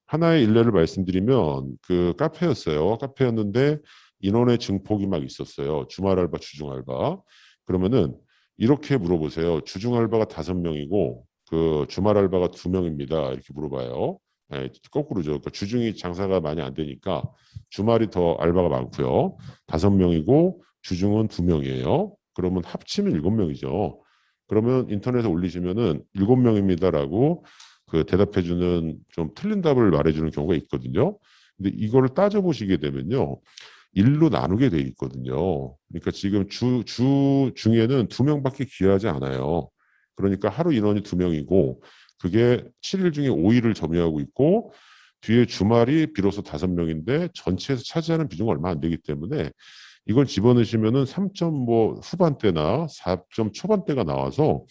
하나의 일례를 말씀드리면 그 카페였어요. 카페였는데 인원의 증폭이 막 있었어요. 주말 알바, 주중 알바. 그러면은 이렇게 물어보세요. 주중 알바가 5명이고 그 주말 알바가 2명입니다. 이렇게 물어봐요. 네, 거꾸로죠. 그러니까 주중이 장사가 많이 안 되니까 주말이 더 알바가 많고요. 5명이고 주중은 2명이에요. 그러면 합치면 7명이죠. 그러면 인터넷에 올리시면은 7명입니다라고 그 대답해주는 좀 틀린 답을 말해주는 경우가 있거든요. 근데 이거를 따져보시게 되면요. 일로 나누게 돼 있거든요. 그러니까 지금 주 중에는 2명밖에 기여하지 않아요. 그러니까 하루 인원이 2명이고 그게 7일 중에 5일을 점유하고 있고 뒤에 주말이 비로소 5명인데 전체에서 차지하는 비중은 얼마 안 되기 때문에 이걸 집어넣으시면은 3점 뭐 후반대나 4점 초반대가 나와서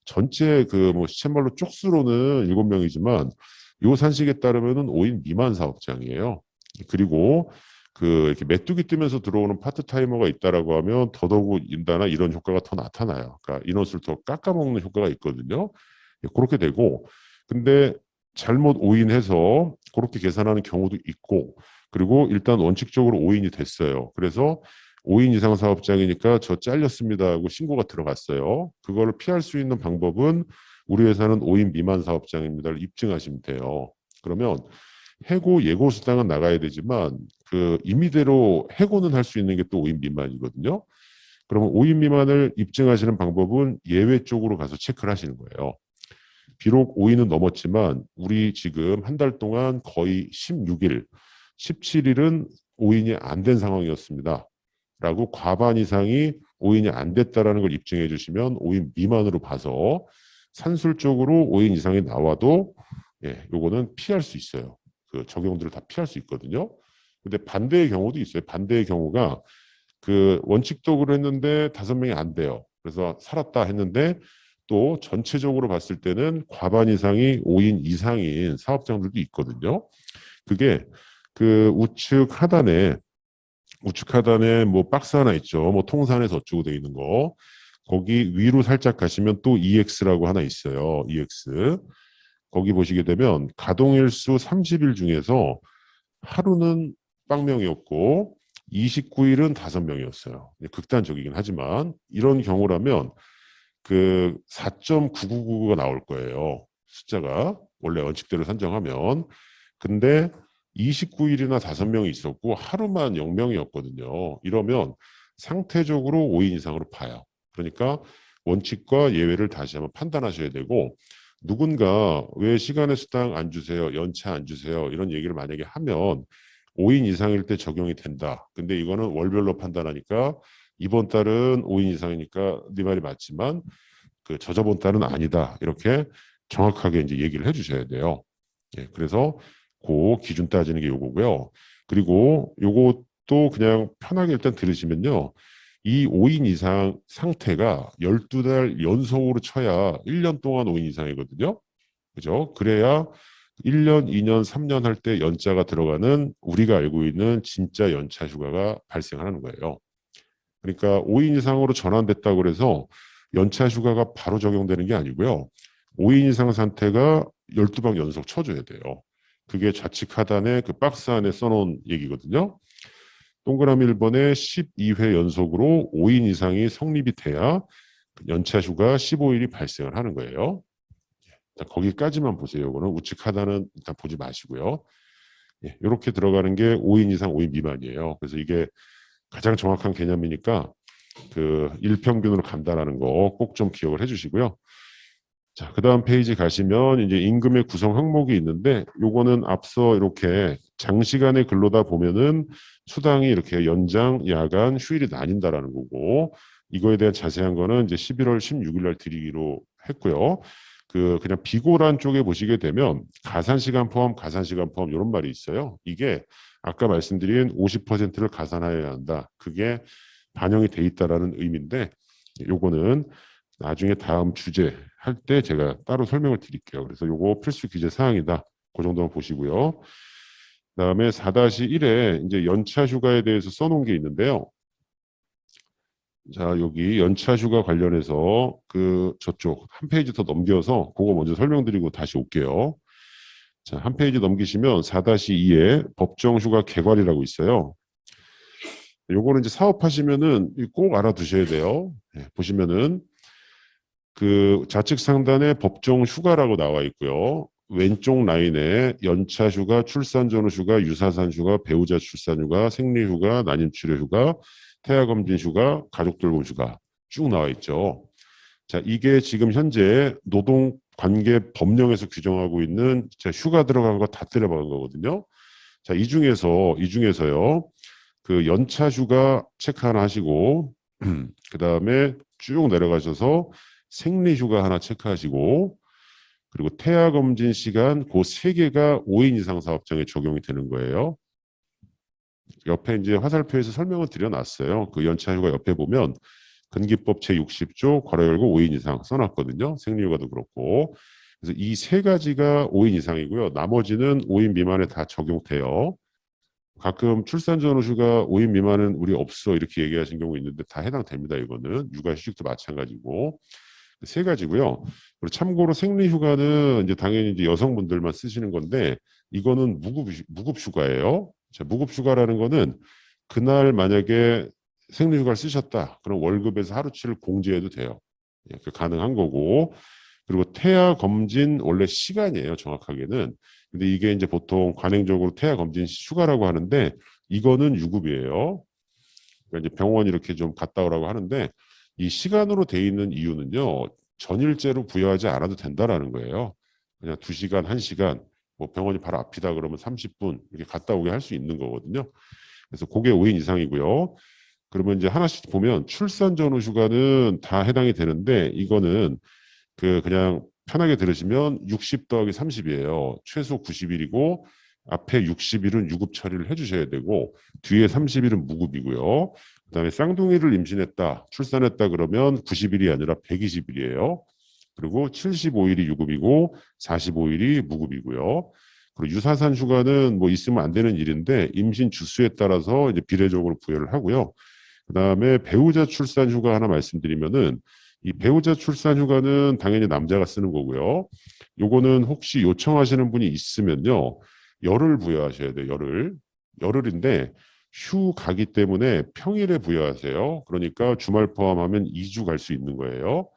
전체 그 뭐 시쳇말로 쪽수로는 7명이지만 요 산식에 따르면은 5인 미만 사업장이에요. 그리고 그 이렇게 메뚜기 뜨면서 들어오는 파트타이머가 있다라고 하면 더더욱 인다나 이런 효과가 더 나타나요. 그러니까 인원수를 더 깎아먹는 효과가 있거든요. 그렇게 되고, 근데 잘못 오인해서 그렇게 계산하는 경우도 있고, 그리고 일단 원칙적으로 오인이 됐어요. 그래서 5인 이상 사업장이니까 저 잘렸습니다 하고 신고가 들어갔어요. 그걸 피할 수 있는 방법은 우리 회사는 5인 미만 사업장입니다를 입증하시면 돼요. 그러면 해고 예고 수당은 나가야 되지만 그 임의대로 해고는 할 수 있는 게 또 5인 미만이거든요. 그러면 5인 미만을 입증하시는 방법은 예외 쪽으로 가서 체크를 하시는 거예요. 비록 5인은 넘었지만 우리 지금 한 달 동안 거의 16일, 17일은 5인이 안 된 상황이었습니다. 라고 과반 이상이 5인이 안 됐다라는 걸 입증해 주시면 5인 미만으로 봐서 산술적으로 5인 이상이 나와도 요거는 피할 수 있어요. 그 적용들을 다 피할 수 있거든요. 근데 반대의 경우도 있어요. 반대의 경우가 그 원칙적으로 했는데 5명이 안 돼요. 그래서 살았다 했는데 또 전체적으로 봤을 때는 과반 이상이 5인 이상인 사업장들도 있거든요. 그게 그 우측 하단에 뭐 박스 하나 있죠. 뭐 통산에서 어쩌고 돼 있는 거. 거기 위로 살짝 가시면 또 EX라고 하나 있어요. EX. 거기 보시게 되면 가동일수 30일 중에서 하루는 빵명이었고 29일은 5명이었어요. 극단적이긴 하지만 이런 경우라면 그 4.9999가 나올 거예요. 숫자가 원래 원칙대로 산정하면. 근데 29일이나 5명이 있었고 하루만 0명이었거든요. 이러면 상태적으로 5인 이상으로 봐요. 그러니까 원칙과 예외를 다시 한번 판단하셔야 되고 누군가 왜 시간의 수당 안 주세요, 연차 안 주세요 이런 얘기를 만약에 하면 5인 이상일 때 적용이 된다. 근데 이거는 월별로 판단하니까 이번 달은 5인 이상이니까 네 말이 맞지만 그 저저번 달은 아니다. 이렇게 정확하게 이제 얘기를 해주셔야 돼요. 그래서 그 기준 따지는 게 요거고요. 그리고 요것도 그냥 편하게 일단 들으시면요. 이 5인 이상 상태가 12달 연속으로 쳐야 1년 동안 5인 이상이거든요. 그죠? 그래야 1년, 2년, 3년 할 때 연자가 들어가는 우리가 알고 있는 진짜 연차 휴가가 발생하는 거예요. 그러니까 5인 이상으로 전환됐다고 그래서 연차 휴가가 바로 적용되는 게 아니고요. 5인 이상 상태가 12방 연속 쳐줘야 돼요. 그게 좌측 하단에 그 박스 안에 써놓은 얘기거든요. 동그라미 1번에 12회 연속으로 5인 이상이 성립이 돼야 연차 휴가 15일이 발생을 하는 거예요. 거기까지만 보세요. 이거는 우측 하단은 일단 보지 마시고요. 이렇게 들어가는 게 5인 이상 5인 미만이에요. 그래서 이게 가장 정확한 개념이니까 그 일평균으로 간다라는 거 꼭 좀 기억을 해주시고요. 자, 그 다음 페이지 가시면 이제 임금의 구성 항목이 있는데 요거는 앞서 이렇게 장시간의 근로다 보면은 수당이 이렇게 연장, 야간, 휴일이 나뉜다라는 거고 이거에 대한 자세한 거는 이제 11월 16일 날 드리기로 했고요. 그 그냥 비고란 쪽에 보시게 되면 가산시간 포함, 가산시간 포함 이런 말이 있어요. 이게 아까 말씀드린 50%를 가산하여야 한다. 그게 반영이 돼 있다라는 의미인데 요거는 나중에 다음 주제 할 때 제가 따로 설명을 드릴게요. 그래서 요거 필수 기재 사항이다. 그 정도만 보시고요. 그다음에 4-1에 이제 연차 휴가에 대해서 써놓은 게 있는데요. 자, 여기 연차 휴가 관련해서 그 저쪽 한 페이지 더 넘겨서 그거 먼저 설명드리고 다시 올게요. 자, 한 페이지 넘기시면 4-2에 법정 휴가 개괄이라고 있어요. 요거는 이제 사업하시면은 꼭 알아두셔야 돼요. 보시면은 그 좌측 상단에 법정 휴가라고 나와 있고요. 왼쪽 라인에 연차 휴가, 출산 전후 휴가, 유사산 휴가, 배우자 출산 휴가, 생리 휴가, 난임 치료 휴가, 태아 검진 휴가, 가족 돌봄 휴가 쭉 나와 있죠. 자, 이게 지금 현재 노동 관계 법령에서 규정하고 있는 휴가 들어간 거 다 때려박은 거거든요. 자, 이 중에서요. 그 연차 휴가 체크 하나 하시고 그다음에 쭉 내려가셔서 생리 휴가 하나 체크하시고 그리고 태아 검진 시간 그 세 개가 5인 이상 사업장에 적용이 되는 거예요. 옆에 이제 화살표에서 설명을 드려놨어요. 그 연차 휴가 옆에 보면 근기법 제60조 괄호 열고 5인 이상 써놨거든요. 생리 휴가도 그렇고. 그래서 이 세 가지가 5인 이상이고요. 나머지는 5인 미만에 다 적용돼요. 가끔 출산 전후 휴가 5인 미만은 우리 없어 이렇게 얘기하신 경우 있는데 다 해당됩니다. 이거는 육아휴직도 마찬가지고 세 가지고요. 그리고 참고로 생리휴가는 이제 당연히 이제 여성분들만 쓰시는 건데 이거는 무급 휴가예요. 자, 무급 휴가라는 거는 그날 만약에 생리휴가를 쓰셨다. 그럼 월급에서 하루치를 공제해도 돼요. 예, 그 가능한 거고. 그리고 태아 검진 원래 시간이에요. 정확하게는. 근데 이게 이제 보통 관행적으로 태아 검진 휴가라고 하는데 이거는 유급이에요. 그러니까 이제 병원 이렇게 좀 갔다 오라고 하는데 이 시간으로 돼 있는 이유는요. 전일제로 부여하지 않아도 된다라는 거예요. 그냥 2시간, 1시간 뭐 병원이 바로 앞이다 그러면 30분 이렇게 갔다 오게 할 수 있는 거거든요. 그래서 그게 5인 이상이고요. 그러면 이제 하나씩 보면 출산 전후 휴가는 다 해당이 되는데 이거는 그냥 편하게 들으시면 60 더하기 30이에요. 최소 90일이고 앞에 60일은 유급 처리를 해주셔야 되고 뒤에 30일은 무급이고요. 그다음에 쌍둥이를 임신했다, 출산했다 그러면 90일이 아니라 120일이에요. 그리고 75일이 유급이고 45일이 무급이고요. 그리고 유사산 휴가는 뭐 있으면 안 되는 일인데 임신 주수에 따라서 이제 비례적으로 부여를 하고요. 그다음에 배우자 출산 휴가 하나 말씀드리면은 이 배우자 출산 휴가는 당연히 남자가 쓰는 거고요. 요거는 혹시 요청하시는 분이 있으면요. 열을 부여하셔야 돼요. 열흘인데 휴가기 때문에 평일에 부여하세요. 그러니까 주말 포함하면 2주 갈 수 있는 거예요.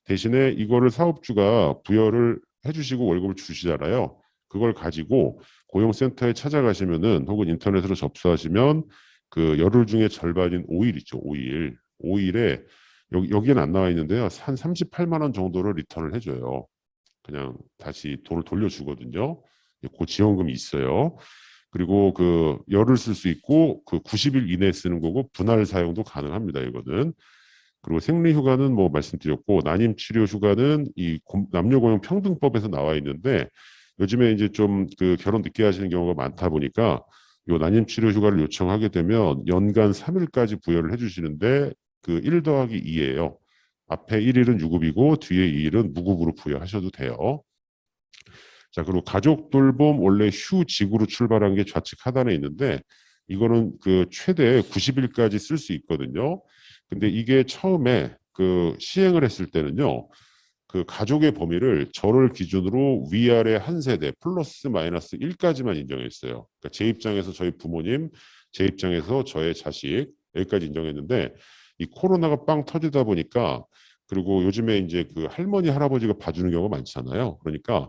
대신에 이거를 사업주가 부여를 해주시고 월급을 주시잖아요. 그걸 가지고 고용센터에 찾아가시면은 혹은 인터넷으로 접수하시면 그 열흘 중에 절반인 5일 있죠. 5일. 5일에 여기에는 안 나와 있는데요. 한 38만 원 정도를 리턴을 해줘요. 그냥 다시 돈을 돌려주거든요. 그 지원금이 있어요. 그리고 그 열을 쓸 수 있고 그 90일 이내에 쓰는 거고 분할 사용도 가능합니다. 이거는. 그리고 생리휴가는 뭐 말씀드렸고 난임치료휴가는 이 남녀고용평등법에서 나와 있는데 요즘에 이제 좀 그 결혼 늦게 하시는 경우가 많다 보니까 요 난임치료휴가를 요청하게 되면 연간 3일까지 부여를 해주시는데 그 1 더하기 2예요. 앞에 1일은 유급이고 뒤에 2일은 무급으로 부여하셔도 돼요. 자, 그리고 가족 돌봄 원래 휴직으로 출발한 게 좌측 하단에 있는데 이거는 그 최대 90일까지 쓸 수 있거든요. 근데 이게 처음에 그 시행을 했을 때는요. 그 가족의 범위를 저를 기준으로 위아래 한 세대 플러스 마이너스 1까지만 인정했어요. 그러니까 제 입장에서 저희 부모님, 제 입장에서 저의 자식 여기까지 인정했는데 이 코로나가 빵 터지다 보니까 그리고 요즘에 이제 그 할머니 할아버지가 봐주는 경우가 많잖아요. 그러니까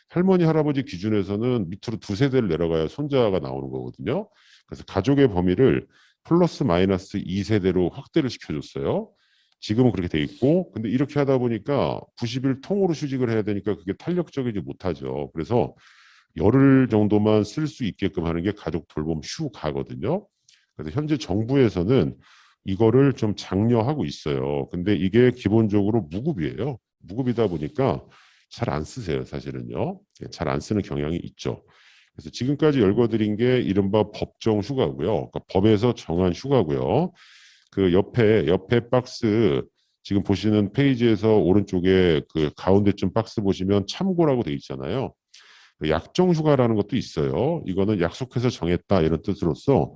할머니 할아버지 기준에서는 밑으로 2세대를 내려가야 손자가 나오는 거거든요. 그래서 가족의 범위를 플러스 마이너스 2세대로 확대를 시켜줬어요. 지금은 그렇게 돼 있고 근데 이렇게 하다 보니까 90일 통으로 휴직을 해야 되니까 그게 탄력적이지 못하죠. 그래서 열흘 정도만 쓸 수 있게끔 하는 게 가족 돌봄 휴가거든요. 그래서 현재 정부에서는 이거를 좀 장려하고 있어요. 근데 이게 기본적으로 무급이에요. 무급이다 보니까 잘 안 쓰세요, 사실은요. 잘 안 쓰는 경향이 있죠. 그래서 지금까지 열거드린 게 이른바 법정 휴가고요. 그러니까 법에서 정한 휴가고요. 그 옆에 박스 지금 보시는 페이지에서 오른쪽에 그 가운데쯤 박스 보시면 참고라고 돼 있잖아요. 그 약정 휴가라는 것도 있어요. 이거는 약속해서 정했다 이런 뜻으로서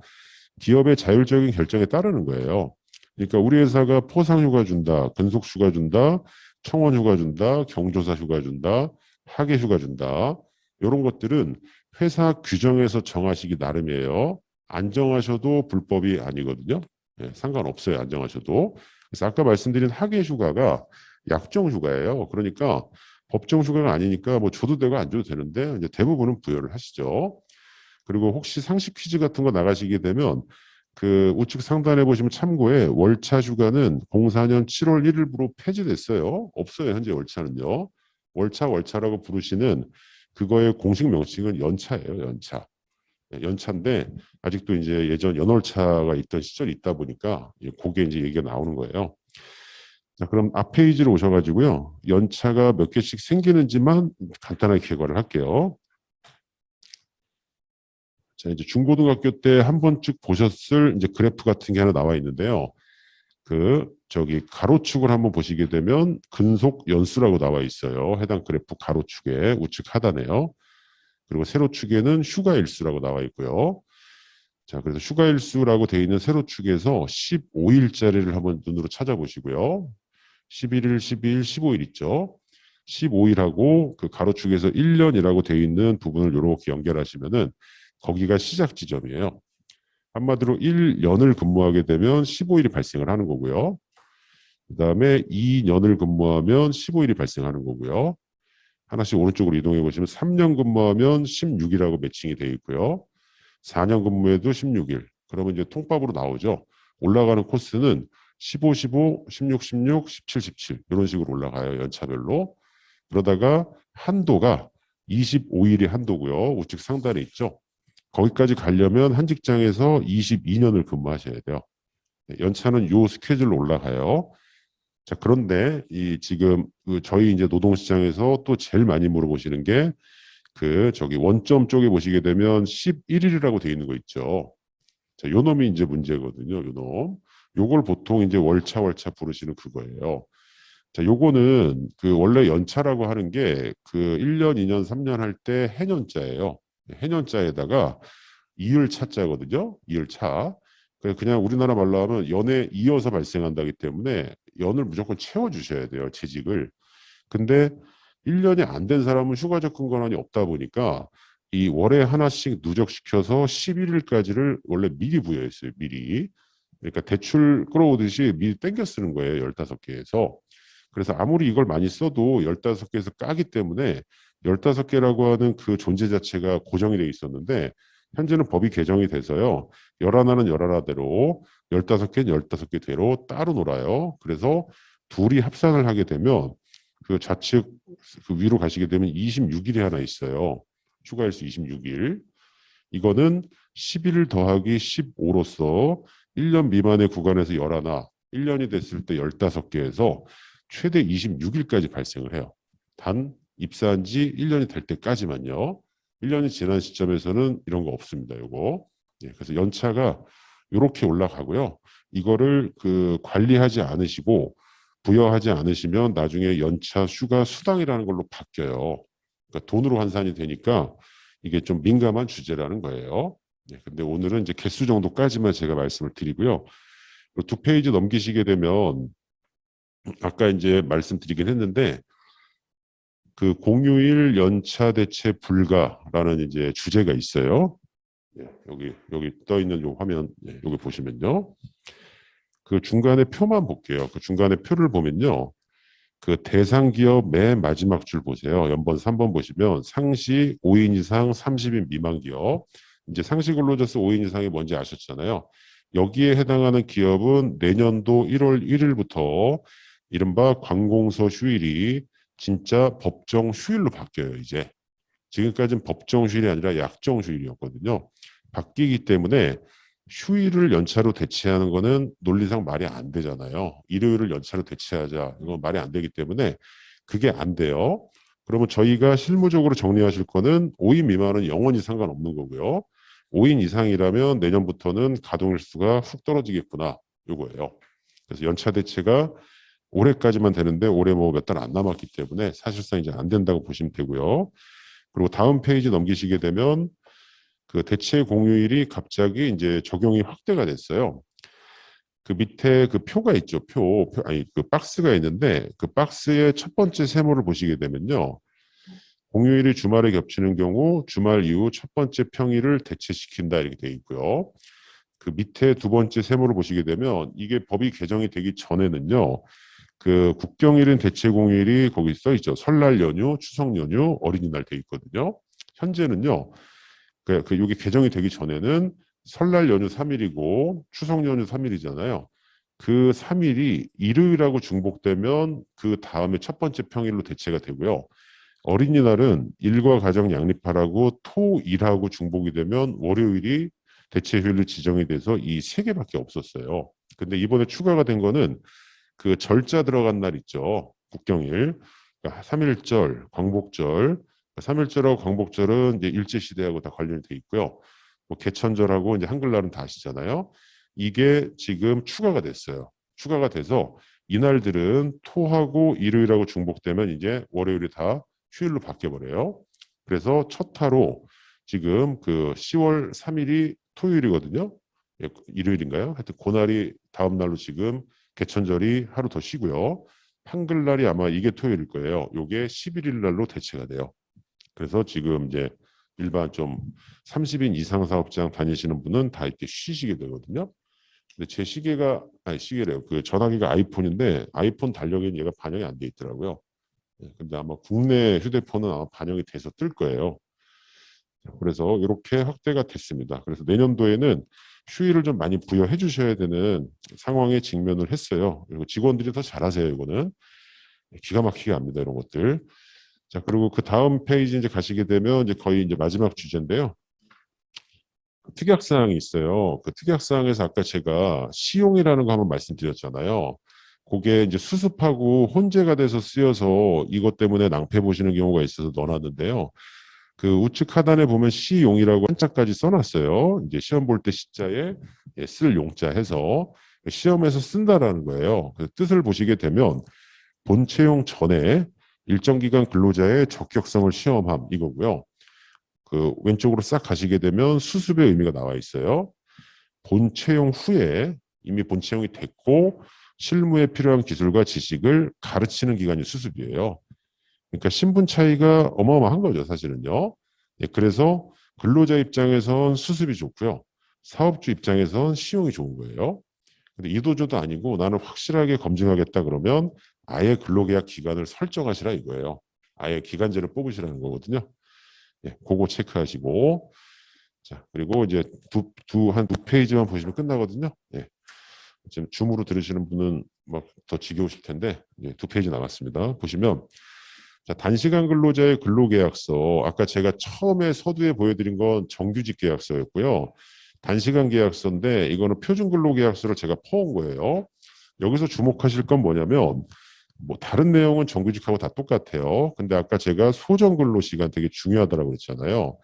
기업의 자율적인 결정에 따르는 거예요. 그러니까 우리 회사가 포상 휴가 준다, 근속 휴가 준다, 청원 휴가 준다, 경조사 휴가 준다, 학예 휴가 준다. 이런 것들은 회사 규정에서 정하시기 나름이에요. 안 정하셔도 불법이 아니거든요. 예, 상관없어요. 안 정하셔도. 그래서 아까 말씀드린 학예 휴가가 약정 휴가예요. 그러니까 법정 휴가가 아니니까 뭐 줘도 되고 안 줘도 되는데 이제 대부분은 부여를 하시죠. 그리고 혹시 상식 퀴즈 같은 거 나가시게 되면 그 우측 상단에 보시면 참고에 월차 휴가는 04년 7월 1일부로 폐지됐어요. 없어요. 현재 월차는요. 월차라고 부르시는 그거의 공식 명칭은 연차예요. 연차. 연차인데 아직도 이제 예전 연월차가 있던 시절이 있다 보니까 그게 이제 얘기가 나오는 거예요. 자, 그럼 앞 페이지로 오셔가지고요. 연차가 몇 개씩 생기는지만 간단하게 개괄을 할게요. 자, 이제 중고등학교 때 한 번쯤 보셨을 이제 그래프 같은 게 하나 나와 있는데요. 저기 가로축을 한번 보시게 되면 근속 연수라고 나와 있어요. 해당 그래프 가로축에 우측 하단에요. 그리고 세로축에는 휴가 일수라고 나와 있고요. 자, 그래서 휴가일수라고 되어 있는 세로축에서 15일짜리를 한번 눈으로 찾아보시고요. 11일, 12일, 15일 있죠. 15일하고 그 가로축에서 1년이라고 되어 있는 부분을 이렇게 연결하시면은 거기가 시작 지점이에요. 한마디로 1년을 근무하게 되면 15일이 발생을 하는 거고요. 그 다음에 2년을 근무하면 15일이 발생하는 거고요. 하나씩 오른쪽으로 이동해 보시면 3년 근무하면 16일하고 매칭이 되어 있고요. 4년 근무에도 16일. 그러면 이제 통밥으로 나오죠. 올라가는 코스는 15, 15, 16, 16, 17, 17 이런 식으로 올라가요. 연차별로. 그러다가 한도가 25일이 한도고요. 우측 상단에 있죠. 거기까지 가려면 한 직장에서 22년을 근무하셔야 돼요. 연차는 요 스케줄로 올라가요. 자, 그런데 이 지금 그 저희 이제 노동시장에서 또 제일 많이 물어보시는 게 그 저기 원점 쪽에 보시게 되면 11일이라고 되어 있는 거 있죠. 자, 요 놈이 이제 문제거든요. 요 놈. 요걸 보통 이제 월차 부르시는 그거예요. 자, 요거는 그 원래 연차라고 하는 게 그 1년, 2년, 3년 할 때 해년자예요. 해년자에다가 이을차자거든요. 이을차. 그냥 우리나라 말로 하면 연에 이어서 발생한다기 때문에 연을 무조건 채워주셔야 돼요. 재직을. 근데 1년이 안 된 사람은 휴가적 근거란이 없다 보니까 이 월에 하나씩 누적시켜서 11일까지를 원래 미리 부여했어요. 미리. 그러니까 대출 끌어오듯이 미리 땡겨 쓰는 거예요. 15개에서. 그래서 아무리 이걸 많이 써도 15개에서 까기 때문에 15개라고 하는 그 존재 자체가 고정이 돼 있었는데 현재는 법이 개정이 돼서요. 11은 11대로 15개는 15개대로 따로 놀아요. 그래서 둘이 합산을 하게 되면 그 좌측 그 위로 가시게 되면 26일이 하나 있어요. 휴가일수 26일. 이거는 11일 더하기 15로서 1년 미만의 구간에서 11, 1년이 됐을 때 15개에서 최대 26일까지 발생을 해요. 단 입사한 지 1년이 될 때까지만요. 1년이 지난 시점에서는 이런 거 없습니다. 요거. 예, 그래서 연차가 이렇게 올라가고요. 이거를 그 관리하지 않으시고 부여하지 않으시면 나중에 연차 휴가 수당이라는 걸로 바뀌어요. 그러니까 돈으로 환산이 되니까 이게 좀 민감한 주제라는 거예요. 네, 근데 오늘은 이제 개수 정도까지만 제가 말씀을 드리고요. 두 페이지 넘기시게 되면 아까 이제 말씀드리긴 했는데 그 공휴일 연차 대체 불가라는 이제 주제가 있어요. 네, 여기 떠 있는 요 화면 여기 보시면요. 그 중간에 표만 볼게요. 그 중간에 표를 보면요. 그 대상 기업 맨 마지막 줄 보세요. 연번 3번 보시면 상시 5인 이상 30인 미만 기업. 이제 상시 근로자 수 5인 이상이 뭔지 아셨잖아요. 여기에 해당하는 기업은 내년도 1월 1일부터 이른바 관공서 휴일이 진짜 법정 휴일로 바뀌어요, 이제. 지금까지는 법정 휴일이 아니라 약정 휴일이었거든요. 바뀌기 때문에 휴일을 연차로 대체하는 거는 논리상 말이 안 되잖아요. 일요일을 연차로 대체하자. 이건 말이 안 되기 때문에 그게 안 돼요. 그러면 저희가 실무적으로 정리하실 거는 5인 미만은 영원히 상관없는 거고요. 5인 이상이라면 내년부터는 가동일수가 훅 떨어지겠구나. 요거예요. 그래서 연차 대체가 올해까지만 되는데 올해 뭐 몇 달 안 남았기 때문에 사실상 이제 안 된다고 보시면 되고요. 그리고 다음 페이지 넘기시게 되면 그 대체 공휴일이 갑자기 이제 적용이 확대가 됐어요. 그 밑에 그 표가 있죠. 아니 그 박스가 있는데 그 박스의 첫 번째 세모를 보시게 되면요. 공휴일이 주말에 겹치는 경우 주말 이후 첫 번째 평일을 대체시킨다 이렇게 돼 있고요. 그 밑에 두 번째 세모를 보시게 되면 이게 법이 개정이 되기 전에는요. 그 국경일인 대체 공휴일이 거기 써 있죠. 설날 연휴, 추석 연휴, 어린이날 돼 있거든요. 현재는요. 여기 개정이 되기 전에는 설날 연휴 3일이고 추석 연휴 3일이잖아요. 그 3일이 일요일하고 중복되면 그 다음에 첫 번째 평일로 대체가 되고요. 어린이날은 일과 가정 양립하라고 토, 일하고 중복이 되면 월요일이 대체 휴일로 지정이 돼서 이 세 개밖에 없었어요. 근데 이번에 추가가 된 거는 그 절자 들어간 날 있죠. 국경일. 그러니까 3.1절, 광복절. 3.1절하고 광복절은 이제 일제시대하고 다 관련이 돼 있고요. 뭐 개천절하고 이제 한글날은 다 아시잖아요. 이게 지금 추가가 됐어요. 추가가 돼서 이날들은 토하고 일요일하고 중복되면 이제 월요일이 다 휴일로 바뀌어버려요. 그래서 첫 타로 지금 그 10월 3일이 토요일이거든요. 예, 일요일인가요? 하여튼 그날이 다음 날로 지금 개천절이 하루 더 쉬고요. 한글날이 아마 이게 토요일일 거예요. 요게 11일 날로 대체가 돼요. 그래서 지금 이제 일반 좀 30인 이상 사업장 다니시는 분은 다 이렇게 쉬시게 되거든요. 근데 제 시계가 아니 시계래요. 그 전화기가 아이폰인데 아이폰 달력에는 얘가 반영이 안 돼 있더라고요. 예, 근데 아마 국내 휴대폰은 아마 반영이 돼서 뜰 거예요. 그래서 이렇게 확대가 됐습니다. 그래서 내년도에는 휴일을 좀 많이 부여해 주셔야 되는 상황에 직면을 했어요. 그리고 직원들이 더 잘하세요. 이거는 기가 막히게 합니다. 이런 것들. 자, 그리고 그 다음 페이지 이제 가시게 되면 이제 거의 이제 마지막 주제인데요. 특약사항이 있어요. 그 특약사항에서 아까 제가 시용이라는 거 한번 말씀드렸잖아요. 그게 이제 수습하고 혼재가 돼서 쓰여서 이것 때문에 낭패 보시는 경우가 있어서 넣어놨는데요. 그 우측 하단에 보면 시용이라고 한자까지 써놨어요. 이제 시험 볼 때 시자에 쓸 용자 해서 시험에서 쓴다라는 거예요. 그 뜻을 보시게 되면 본 채용 전에 일정 기간 근로자의 적격성을 시험함 이거고요. 그 왼쪽으로 싹 가시게 되면 수습의 의미가 나와 있어요. 본 채용 후에 이미 본 채용이 됐고 실무에 필요한 기술과 지식을 가르치는 기간이 수습이에요. 그러니까 신분 차이가 어마어마한 거죠, 사실은요. 예, 그래서 근로자 입장에선 수습이 좋고요. 사업주 입장에선 시용이 좋은 거예요. 근데 이도저도 아니고 나는 확실하게 검증하겠다 그러면 아예 근로계약 기간을 설정하시라 이거예요. 아예 기간제를 뽑으시라는 거거든요. 예, 그거 체크하시고 자 그리고 이제 한 두 페이지만 보시면 끝나거든요. 예, 지금 줌으로 들으시는 분은 막 더 지겨우실 텐데 예, 두 페이지 남았습니다. 보시면 자, 단시간 근로자의 근로계약서 아까 제가 처음에 서두에 보여드린 건 정규직 계약서였고요. 단시간 계약서인데 이거는 표준 근로계약서를 제가 퍼온 거예요. 여기서 주목하실 건 뭐냐면 뭐 다른 내용은 정규직하고 다 똑같아요. 근데 아까 제가 소정 근로 시간 되게 중요하다고 그랬잖아요.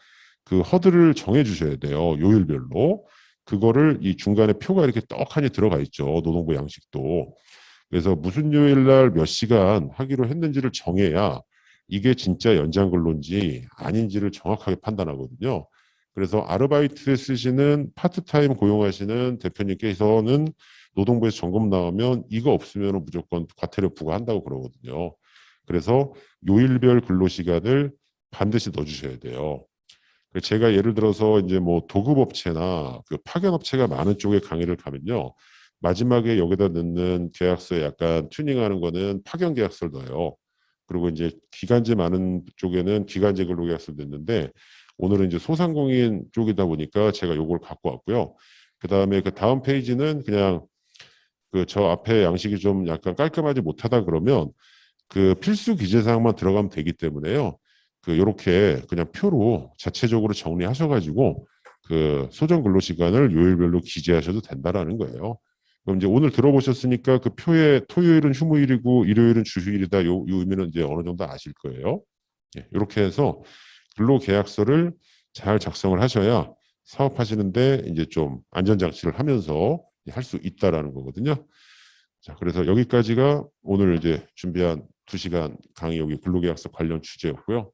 그 허들을 정해 주셔야 돼요. 요일별로. 그거를 이 중간에 표가 이렇게 떡하니 들어가 있죠. 노동부 양식도. 그래서 무슨 요일 날 몇 시간 하기로 했는지를 정해야 이게 진짜 연장 근로인지 아닌지를 정확하게 판단하거든요. 그래서 아르바이트에 쓰시는 파트타임 고용하시는 대표님께서는 노동부에서 점검 나오면 이거 없으면 무조건 과태료 부과한다고 그러거든요. 그래서 요일별 근로시간을 반드시 넣어주셔야 돼요. 제가 예를 들어서 이제 뭐 도급업체나 그 파견업체가 많은 쪽에 강의를 가면요. 마지막에 여기다 넣는 계약서에 약간 튜닝하는 거는 파견 계약서를 넣어요. 그리고 이제 기간제 많은 쪽에는 기간제 근로계약서를 넣는데 오늘은 이제 소상공인 쪽이다 보니까 제가 요걸 갖고 왔고요. 그다음에 그 다음 페이지는 그냥 그 저 앞에 양식이 좀 약간 깔끔하지 못하다 그러면 그 필수 기재 사항만 들어가면 되기 때문에요. 그 요렇게 그냥 표로 자체적으로 정리하셔가지고 그 소정 근로 시간을 요일별로 기재하셔도 된다라는 거예요. 그럼 이제 오늘 들어보셨으니까 그 표에 토요일은 휴무일이고 일요일은 주휴일이다. 요 의미는 이제 어느 정도 아실 거예요. 예, 이렇게 해서 근로계약서를 잘 작성을 하셔야 사업하시는데 이제 좀 안전장치를 하면서 할 수 있다라는 거거든요. 자, 그래서 여기까지가 오늘 이제 준비한 2시간 강의 여기 근로계약서 관련 주제였고요.